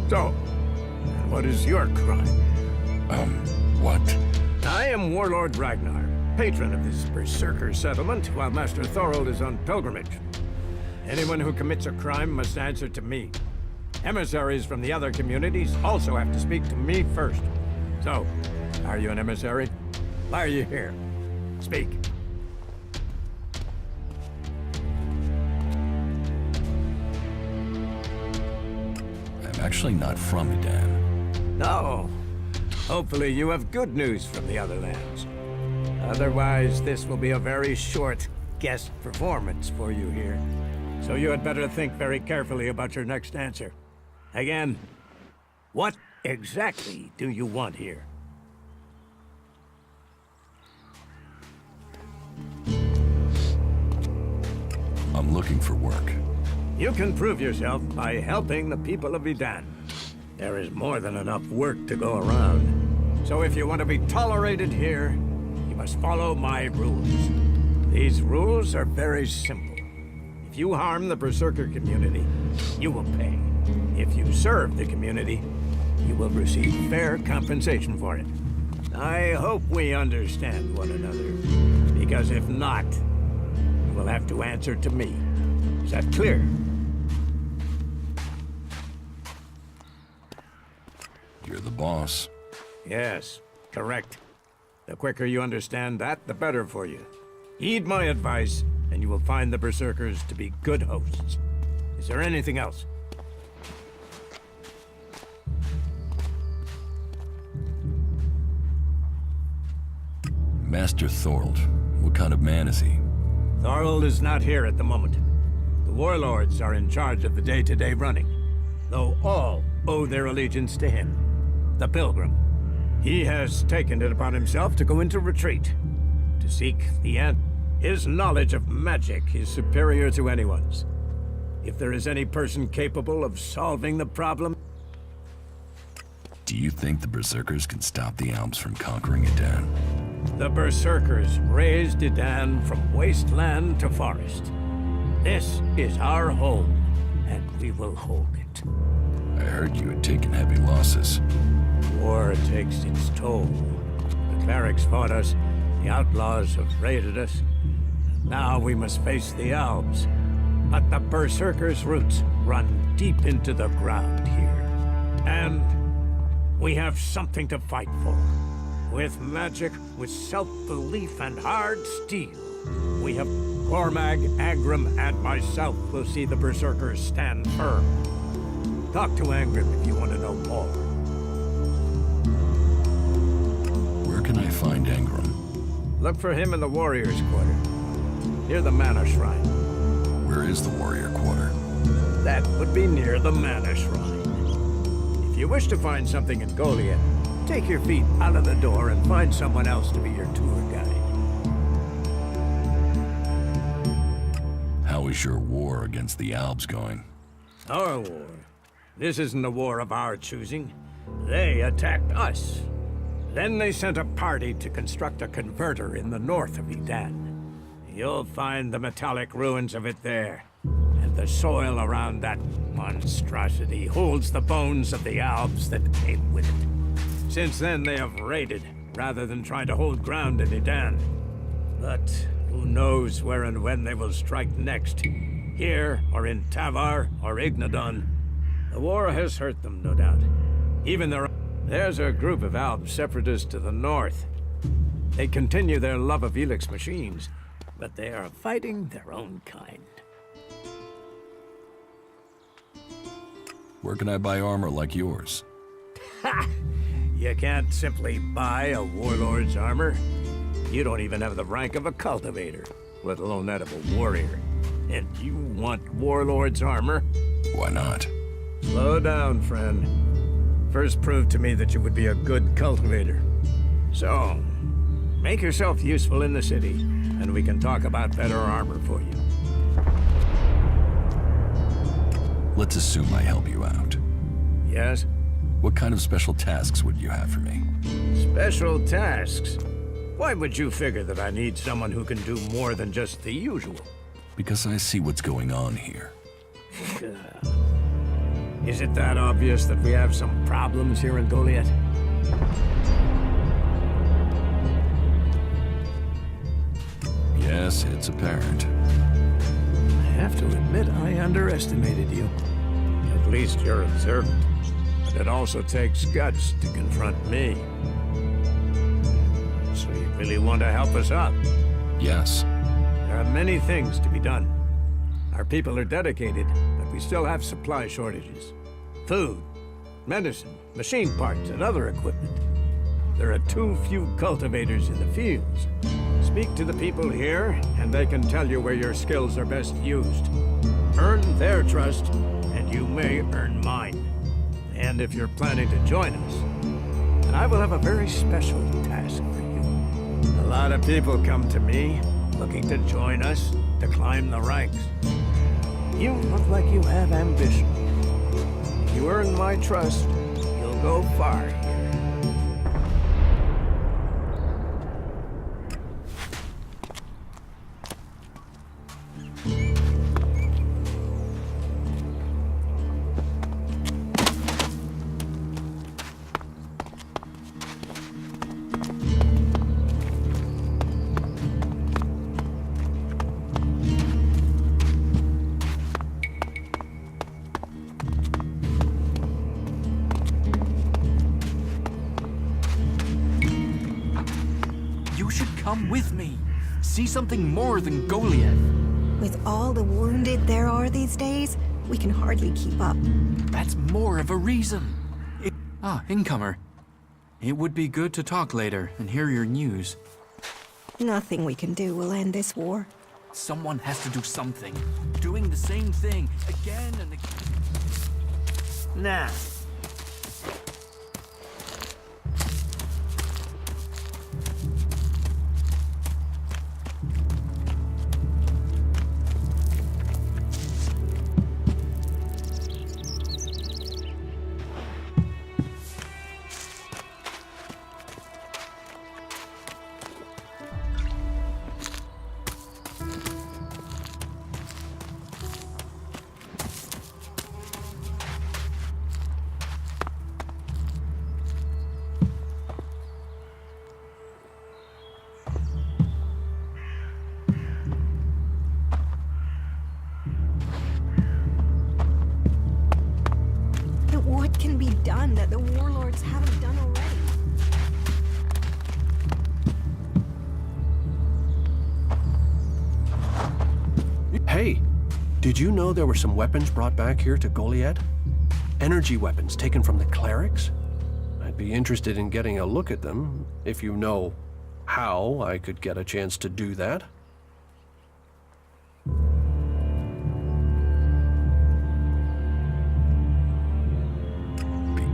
So, what is your crime?
What?
I am Warlord Ragnar, patron of this Berserker settlement, while Master Thorold is on pilgrimage. Anyone who commits a crime must answer to me. Emissaries from the other communities also have to speak to me first. So, are you an emissary? Why are you here? Speak.
I'm actually not from Edan.
No. Hopefully you have good news from the other lands. Otherwise, this will be a very short guest performance for you here. So you had better think very carefully about your next answer. Again, what exactly do you want here?
I'm looking for work.
You can prove yourself by helping the people of Edan. There is more than enough work to go around. So if you want to be tolerated here, you must follow my rules. These rules are very simple. If you harm the Berserker community, you will pay. If you serve the community, you will receive fair compensation for it. I hope we understand one another, because if not, you will have to answer to me. Is that clear?
You're the boss.
Yes, correct. The quicker you understand that, the better for you. Heed my advice, and you will find the Berserkers to be good hosts. Is there anything else?
Master Thorold, what kind of man is he?
Thorold is not here at the moment. The warlords are in charge of the day-to-day running, though all owe their allegiance to him, the Pilgrim. He has taken it upon himself to go into retreat, to seek the end. His knowledge of magic is superior to anyone's. If there is any person capable of solving the problem...
Do you think the Berserkers can stop the Alps from conquering Edan?
The Berserkers raised Edan from wasteland to forest. This is our home, and we will hold it.
I heard you had taken heavy losses.
War takes its toll. The clerics fought us, the outlaws have raided us. Now we must face the Alps. But the Berserkers' roots run deep into the ground here. And we have something to fight for. With magic, with self-belief and hard steel, we have... Cormag, Angrim, and myself will see the Berserkers stand firm. Talk to Angrim if you want to know more.
Where can I find Angrim?
Look for him in the Warriors' Quarter, near the Mana Shrine.
Where is the Warrior Quarter?
That would be near the Mana Shrine. If you wish to find something in Goliath, take your feet out of the door and find someone else to be your tour guide.
How is your war against the Alps going?
Our war? This isn't a war of our choosing. They attacked us. Then they sent a party to construct a converter in the north of Edan. You'll find the metallic ruins of it there. And the soil around that monstrosity holds the bones of the Alps that came with it. Since then, they have raided, rather than trying to hold ground in Edan. But who knows where and when they will strike next? Here, or in Tavar, or Ignadon. The war has hurt them, no doubt. There's a group of Alb separatists to the north. They continue their love of Helix machines, but they are fighting their own kind.
Where can I buy armor like yours?
Ha! You can't simply buy a warlord's armor. You don't even have the rank of a cultivator, let alone that of a warrior. And you want warlord's armor?
Why not?
Slow down, friend. First prove to me that you would be a good cultivator. So, make yourself useful in the city, and we can talk about better armor for you.
Let's assume I help you out.
Yes?
What kind of special tasks would you have for me?
Special tasks? Why would you figure that I need someone who can do more than just the usual?
Because I see what's going on here.
Is it that obvious that we have some problems here in Goliath?
Yes, it's apparent.
I have to admit I underestimated you. At least you're observant. But it also takes guts to confront me. So you really want to help us out?
Yes.
There are many things to be done. Our people are dedicated, but we still have supply shortages. Food, medicine, machine parts, and other equipment. There are too few cultivators in the fields. Speak to the people here, and they can tell you where your skills are best used. Earn their trust, and you may earn mine. And if you're planning to join us, then I will have a very special task for you. A lot of people come to me, looking to join us, to climb the ranks. You look like you have ambition. If you earn my trust, you'll go far here.
Come with me. See something more than Goliath.
With all the wounded there are these days, we can hardly keep up.
That's more of a reason. Incomer. It would be good to talk later and hear your news.
Nothing we can do will end this war.
Someone has to do something. Doing the same thing again and again.
Nah.
What can be done that the warlords haven't done already?
Hey, did you know there were some weapons brought back here to Goliath? Energy weapons taken from the clerics? I'd be interested in getting a look at them, if you know how I could get a chance to do that.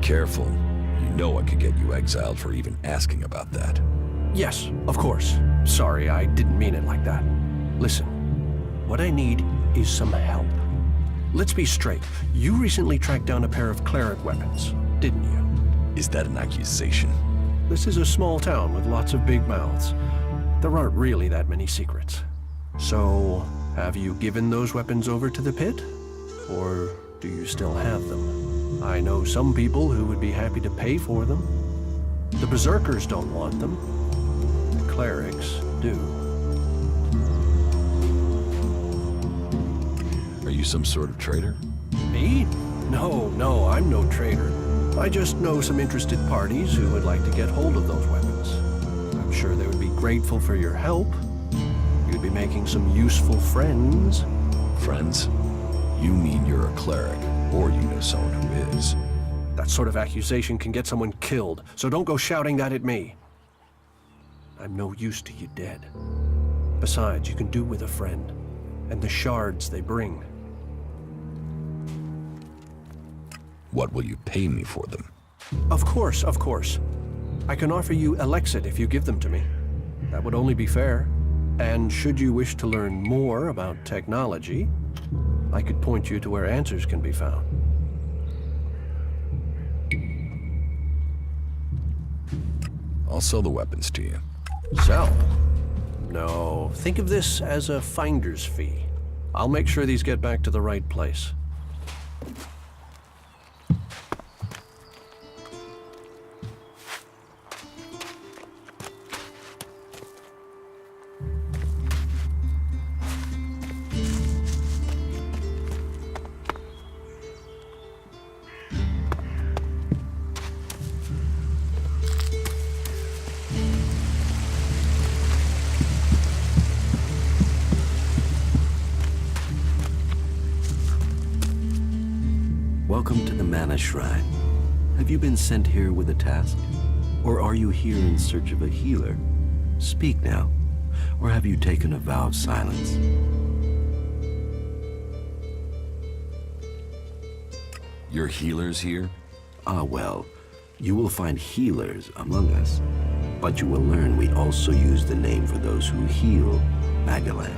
Careful. You know I could get you exiled for even asking about that.
Yes, of course. Sorry, I didn't mean it like that. Listen, what I need is some help. Let's be straight. You recently tracked down a pair of cleric weapons, didn't you?
Is that an accusation?
This is a small town with lots of big mouths. There aren't really that many secrets. So, have you given those weapons over to the pit? Or do you still have them? I know some people who would be happy to pay for them. The Berserkers don't want them. The clerics do.
Are you some sort of traitor?
Me? No, I'm no traitor. I just know some interested parties who would like to get hold of those weapons. I'm sure they would be grateful for your help. You'd be making some useful friends.
Friends? You mean you're a cleric, or you know someone who is.
That sort of accusation can get someone killed, so don't go shouting that at me. I'm no use to you dead. Besides, you can do with a friend, and the shards they bring.
What will you pay me for them?
Of course. I can offer you Elexit if you give them to me. That would only be fair. And should you wish to learn more about technology, I could point you to where answers can be found.
I'll sell the weapons to you.
Sell? No, think of this as a finder's fee. I'll make sure these get back to the right place.
Welcome to the Mana Shrine. Have you been sent here with a task? Or are you here in search of a healer? Speak now. Or have you taken a vow of silence?
Your healers here?
Ah, well, you will find healers among us. But you will learn we also use the name for those who heal, Magalan.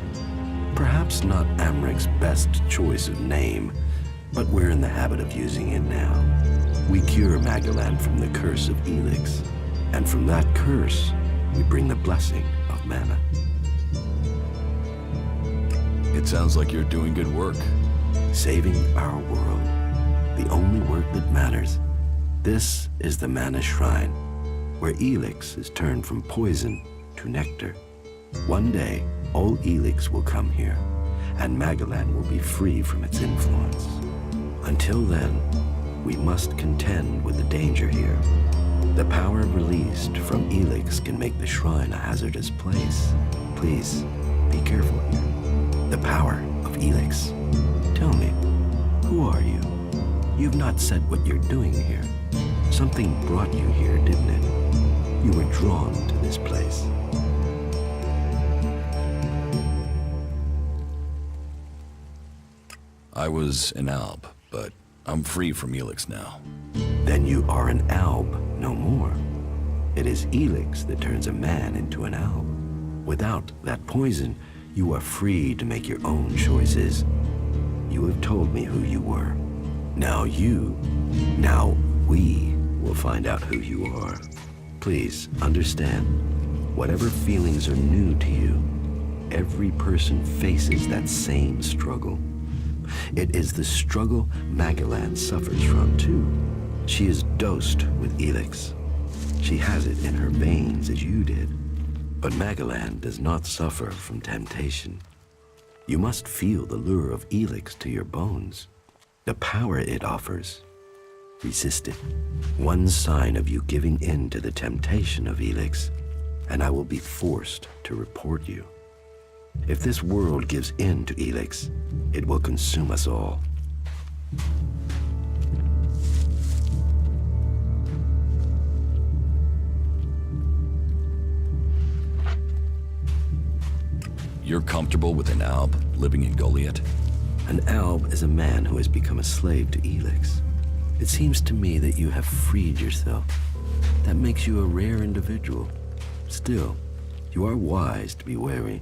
Perhaps not Amrek's best choice of name, but we're in the habit of using it now. We cure Magalan from the curse of Elix, and from that curse, we bring the blessing of mana.
It sounds like you're doing good work.
Saving our world, the only work that matters. This is the Mana Shrine, where Elix is turned from poison to nectar. One day, all Elix will come here, and Magalan will be free from its influence. Until then, we must contend with the danger here. The power released from Elix can make the shrine a hazardous place. Please, be careful here. The power of Elix. Tell me, who are you? You've not said what you're doing here. Something brought you here, didn't it? You were drawn to this place.
I was an Alb, but I'm free from Elix now.
Then you are an Alb no more. It is Elix that turns a man into an Alb. Without that poison, you are free to make your own choices. You have told me who you were. Now we will find out who you are. Please understand, whatever feelings are new to you, every person faces that same struggle. It is the struggle Magalan suffers from, too. She is dosed with Elix. She has it in her veins as you did. But Magalan does not suffer from temptation. You must feel the lure of Elix to your bones. The power it offers. Resist it. One sign of you giving in to the temptation of Elix, and I will be forced to report you. If this world gives in to Elix, it will consume us all.
You're comfortable with an Alb living in Goliath?
An Alb is a man who has become a slave to Elix. It seems to me that you have freed yourself. That makes you a rare individual. Still, you are wise to be wary.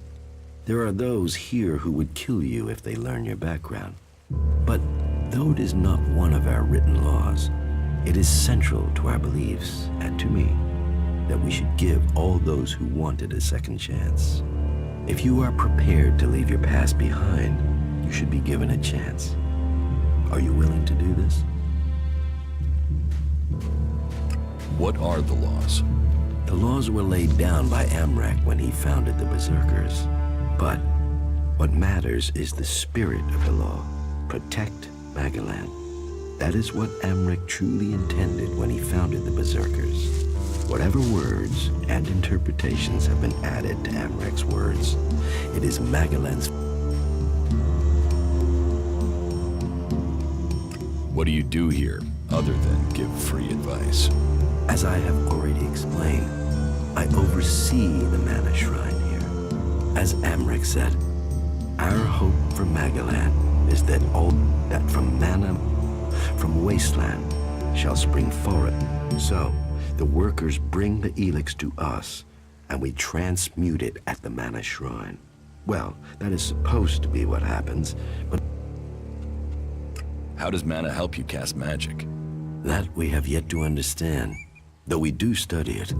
There are those here who would kill you if they learn your background. But though it is not one of our written laws, it is central to our beliefs, and to me, that we should give all those who want it a second chance. If you are prepared to leave your past behind, you should be given a chance. Are you willing to do this?
What are the laws?
The laws were laid down by Amrek when he founded the Berserkers. But what matters is the spirit of the law. Protect Magalan. That is what Amrek truly intended when he founded the Berserkers. Whatever words and interpretations have been added to Amrek's words, it is Magalan's.
What do you do here, other than give free advice?
As I have already explained, I oversee the Mana Shrine here. As Amrek said, our hope for Magalan is that all that from Mana, from Wasteland, shall spring forth. So, the workers bring the Elex to us, and we transmute it at the Mana Shrine. Well, that is supposed to be what happens, but
how does mana help you cast magic?
That we have yet to understand, though we do study it.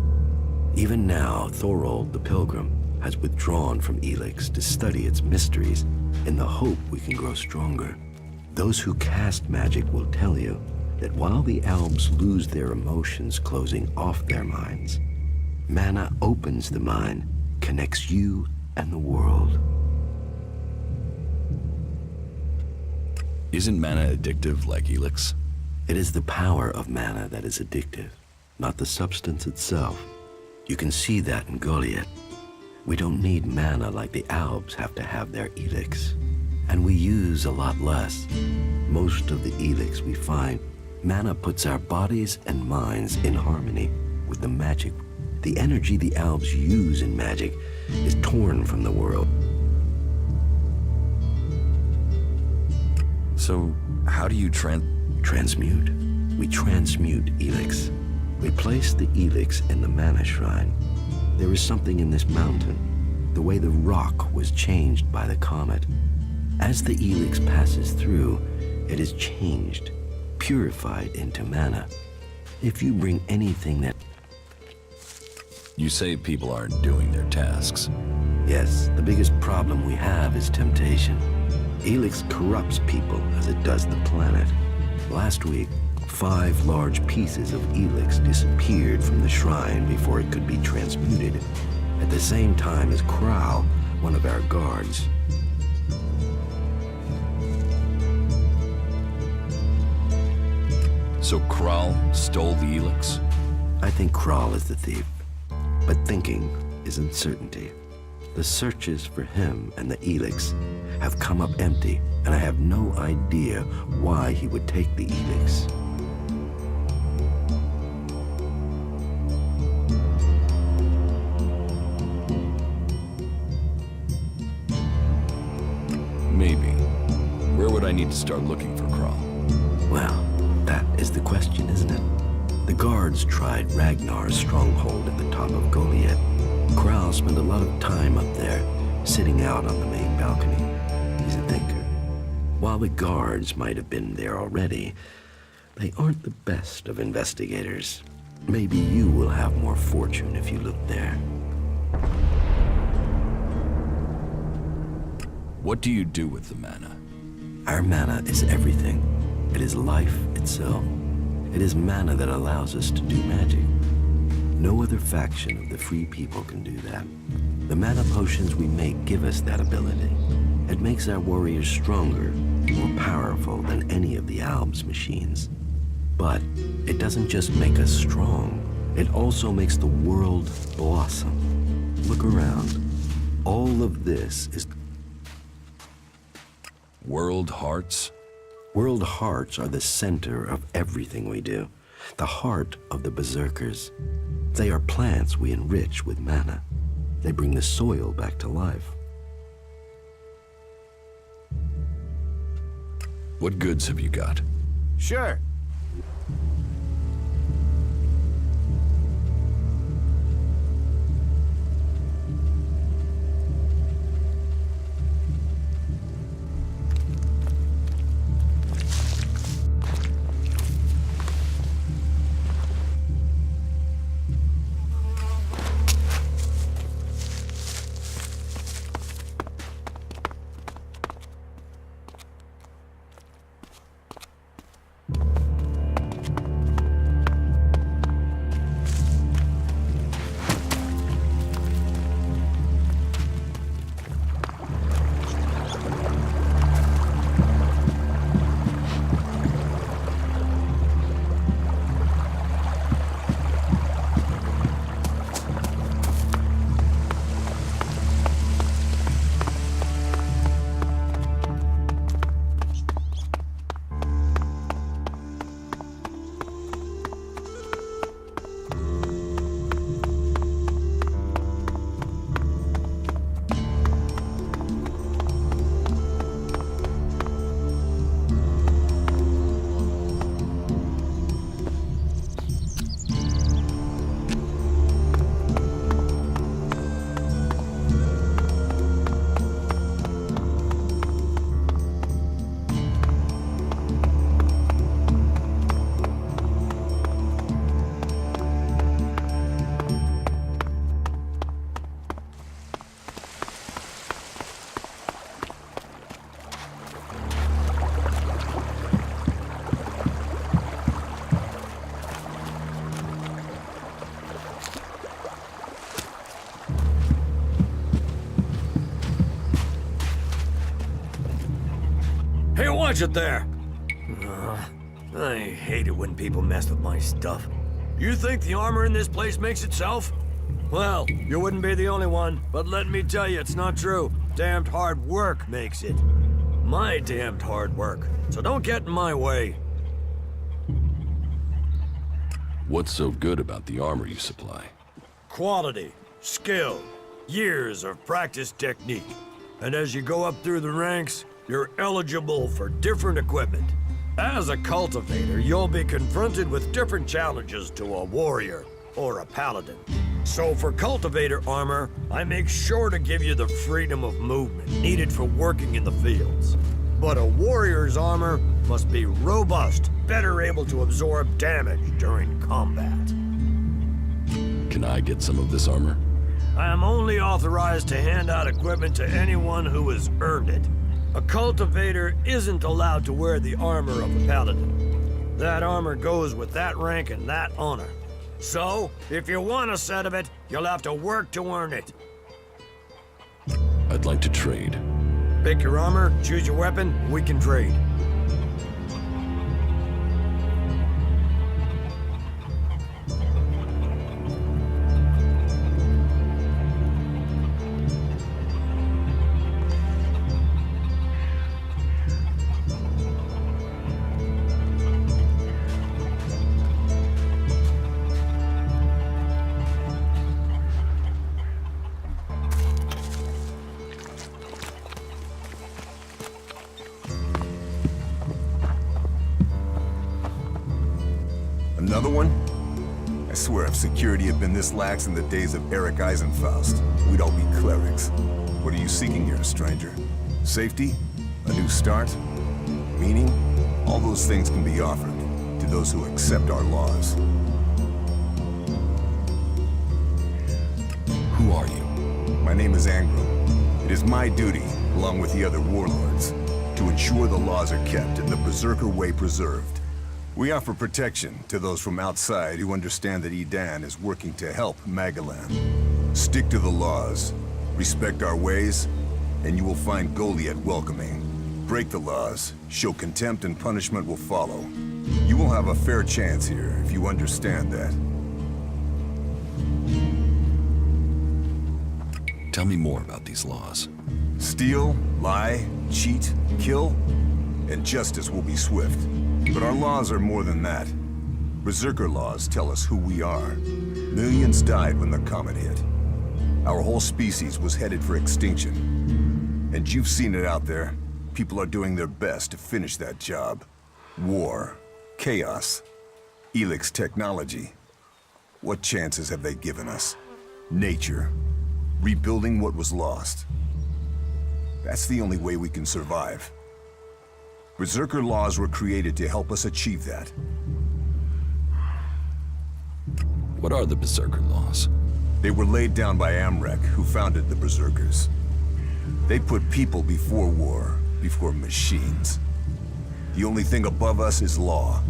Even now, Thorold the Pilgrim has withdrawn from Elex to study its mysteries in the hope we can grow stronger. Those who cast magic will tell you that while the Albs lose their emotions closing off their minds, mana opens the mind, connects you and the world.
Isn't mana addictive like Elex?
It is the power of mana that is addictive, not the substance itself. You can see that in Goliath. We don't need mana like the Albs have to have their Elex. And we use a lot less. Most of the Elex we find, mana puts our bodies and minds in harmony with the magic. The energy the Albs use in magic is torn from the world.
So, how do you
transmute? We transmute Elex. We place the Elex in the Mana Shrine. There is something in this mountain, the way the rock was changed by the comet. As the Elex passes through, it is changed, purified into mana. If you bring anything that...
You say people aren't doing their tasks.
Yes, the biggest problem we have is temptation. Elex corrupts people as it does the planet. Last week, 5 large pieces of Elex disappeared from the shrine before it could be transmuted, at the same time as Kral, one of our guards.
So Kral stole the Elex?
I think Kral is the thief, but thinking isn't certainty. The searches for him and the Elex have come up empty, and I have no idea why he would take the Elex.
Maybe. Where would I need to start looking for Kral?
Well, that is the question, isn't it? The guards tried Ragnar's stronghold at the top of Goliath. Kral spent a lot of time up there, sitting out on the main balcony. He's a thinker. While the guards might have been there already, they aren't the best of investigators. Maybe you will have more fortune if you look there.
What do you do with the mana?
Our mana is everything. It is life itself. It is mana that allows us to do magic. No other faction of the Free People can do that. The mana potions we make give us that ability. It makes our warriors stronger, more powerful than any of the Albs machines. But it doesn't just make us strong, it also makes the world blossom. Look around. All of this is...
World Hearts?
World Hearts are the center of everything we do. The heart of the Berserkers. They are plants we enrich with mana. They bring the soil back to life.
What goods have you got?
Sure.
Hey, watch it there! I hate it when people mess with my stuff. You think the armor in this place makes itself? Well, you wouldn't be the only one, but let me tell you, it's not true. Damned hard work makes it. My damned hard work. So don't get in my way.
What's so good about the armor you supply?
Quality, skill, years of practice technique. And as you go up through the ranks, you're eligible for different equipment. As a cultivator, you'll be confronted with different challenges to a warrior or a paladin. So for cultivator armor, I make sure to give you the freedom of movement needed for working in the fields. But a warrior's armor must be robust, better able to absorb damage during combat.
Can I get some of this armor?
I am only authorized to hand out equipment to anyone who has earned it. A cultivator isn't allowed to wear the armor of a paladin. That armor goes with that rank and that honor. So, if you want a set of it, you'll have to work to earn it.
I'd like to trade.
Pick your armor, choose your weapon, we can trade.
Another one? I swear if security had been this lax in the days of Eric Eisenfaust, we'd all be clerics. What are you seeking here, stranger? Safety? A new start? Meaning? All those things can be offered to those who accept our laws.
Who are you?
My name is Angram. It is my duty, along with the other warlords, to ensure the laws are kept and the Berserker Way preserved. We offer protection to those from outside who understand that Edan is working to help Magalan. Stick to the laws, respect our ways, and you will find Goliath welcoming. Break the laws, show contempt, and punishment will follow. You will have a fair chance here if you understand that.
Tell me more about these laws.
Steal, lie, cheat, kill, and justice will be swift. But our laws are more than that. Berserker laws tell us who we are. Millions died when the comet hit. Our whole species was headed for extinction. And you've seen it out there. People are doing their best to finish that job. War, chaos, Elix technology. What chances have they given us? Nature, rebuilding what was lost. That's the only way we can survive. Berserker laws were created to help us achieve that.
What are the Berserker laws?
They were laid down by Amrek, who founded the Berserkers. They put people before war, before machines. The only thing above us is law.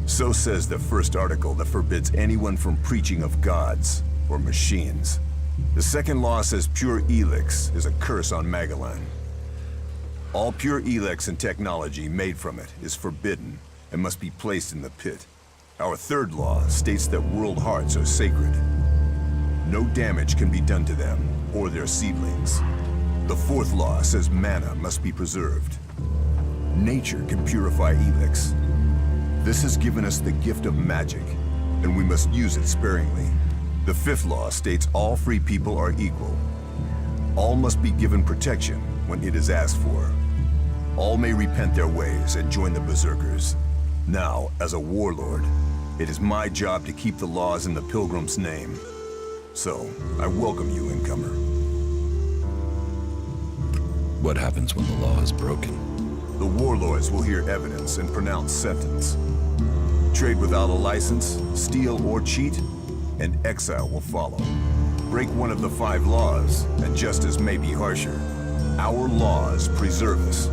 So says the first article that forbids anyone from preaching of gods or machines. The second law says pure Elix is a curse on Magalan. All pure Elex and technology made from it is forbidden and must be placed in the pit. Our third law states that world hearts are sacred. No damage can be done to them or their seedlings. The fourth law says mana must be preserved. Nature can purify Elex. This has given us the gift of magic, and we must use it sparingly. The fifth law states all free people are equal. All must be given protection when it is asked for. All may repent their ways and join the Berserkers. Now, as a warlord, it is my job to keep the laws in the Pilgrim's name. So, I welcome you, incomer.
What happens when the law is broken?
The warlords will hear evidence and pronounce sentence. Trade without a license, steal or cheat, and exile will follow. Break one of the 5 laws, and justice may be harsher. Our laws preserve us,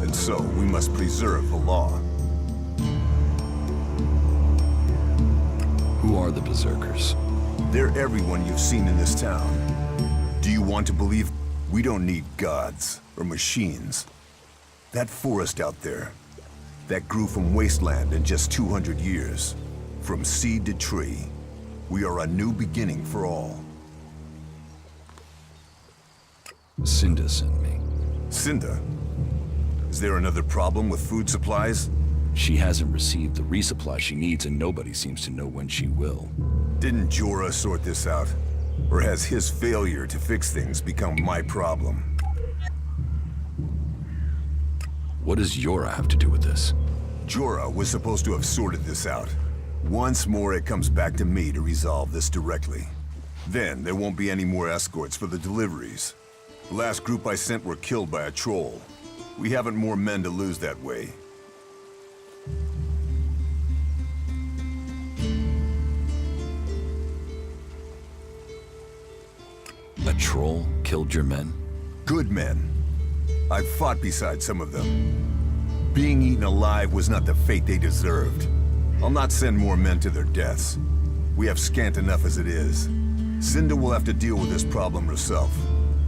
and so we must preserve the law.
Who are the Berserkers?
They're everyone you've seen in this town. Do you want to believe we don't need gods or machines? That forest out there, that grew from wasteland in just 200 years. From seed to tree, we are a new beginning for all.
Cinda sent me.
Cinda? Is there another problem with food supplies?
She hasn't received the resupply she needs, and nobody seems to know when she will.
Didn't Jorah sort this out? Or has his failure to fix things become my problem?
What does Jorah have to do with this?
Jorah was supposed to have sorted this out. Once more, it comes back to me to resolve this directly. Then, there won't be any more escorts for the deliveries. The last group I sent were killed by a troll. We haven't more men to lose that way.
A troll killed your men?
Good men. I've fought beside some of them. Being eaten alive was not the fate they deserved. I'll not send more men to their deaths. We have scant enough as it is. Cinda will have to deal with this problem herself.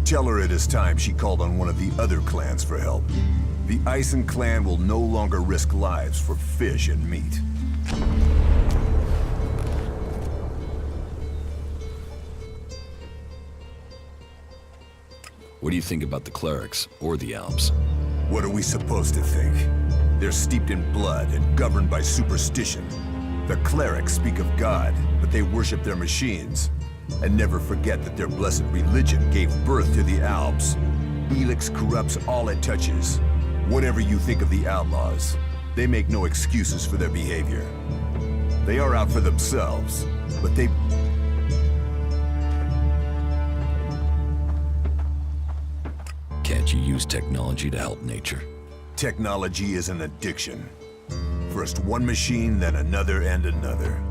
Tell her it is time she called on one of the other clans for help. The Ison clan will no longer risk lives for fish and meat.
What do you think about the clerics, or the Alps?
What are we supposed to think? They're steeped in blood and governed by superstition. The clerics speak of God, but they worship their machines. And never forget that their blessed religion gave birth to the Alps. Elix corrupts all it touches. Whatever you think of the outlaws, they make no excuses for their behavior. They are out for themselves, but they...
Can't you use technology to help nature?
Technology is an addiction. First one machine, then another and another.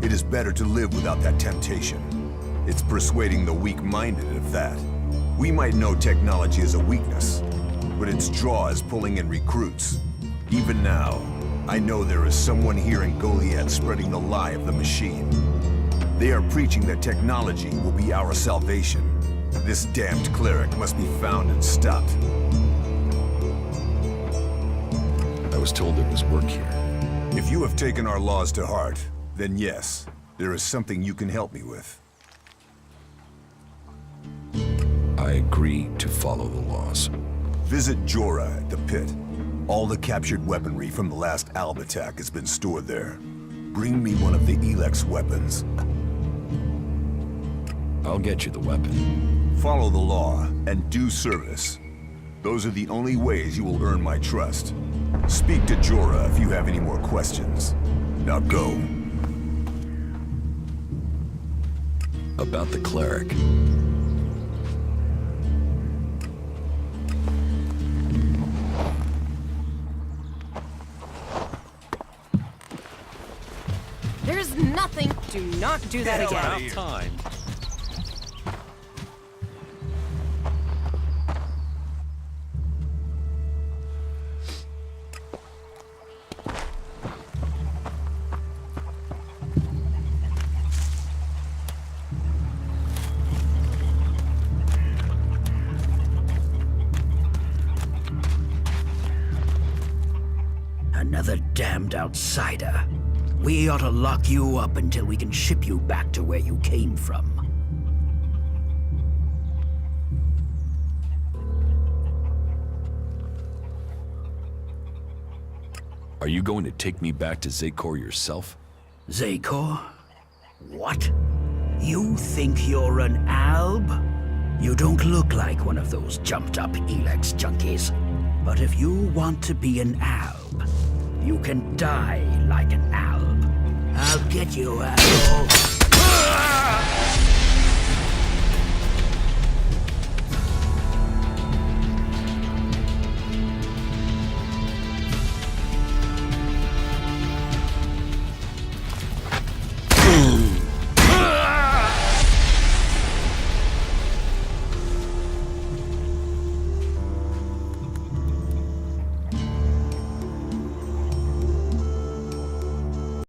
It is better to live without that temptation. It's persuading the weak-minded of that. We might know technology is a weakness, but its draw is pulling in recruits. Even now, I know there is someone here in Goliad spreading the lie of the machine. They are preaching that technology will be our salvation. This damned cleric must be found and stopped.
I was told there was work here.
If you have taken our laws to heart, then yes, there is something you can help me with.
I agree to follow the laws.
Visit Jorah at the pit. All the captured weaponry from the last Alb attack has been stored there. Bring me one of the Elex weapons.
I'll get you the weapon.
Follow the law and do service. Those are the only ways you will earn my trust. Speak to Jorah if you have any more questions. Now go.
About the cleric.
There's nothing. Do not do that again.
About time.
Another damned outsider. We ought to lock you up until we can ship you back to where you came from.
Are you going to take me back to Xacor yourself?
Xacor? What? You think you're an Alb? You don't look like one of those jumped-up Elex junkies. But if you want to be an Alb, you can die like an Alb. I'll get you, asshole.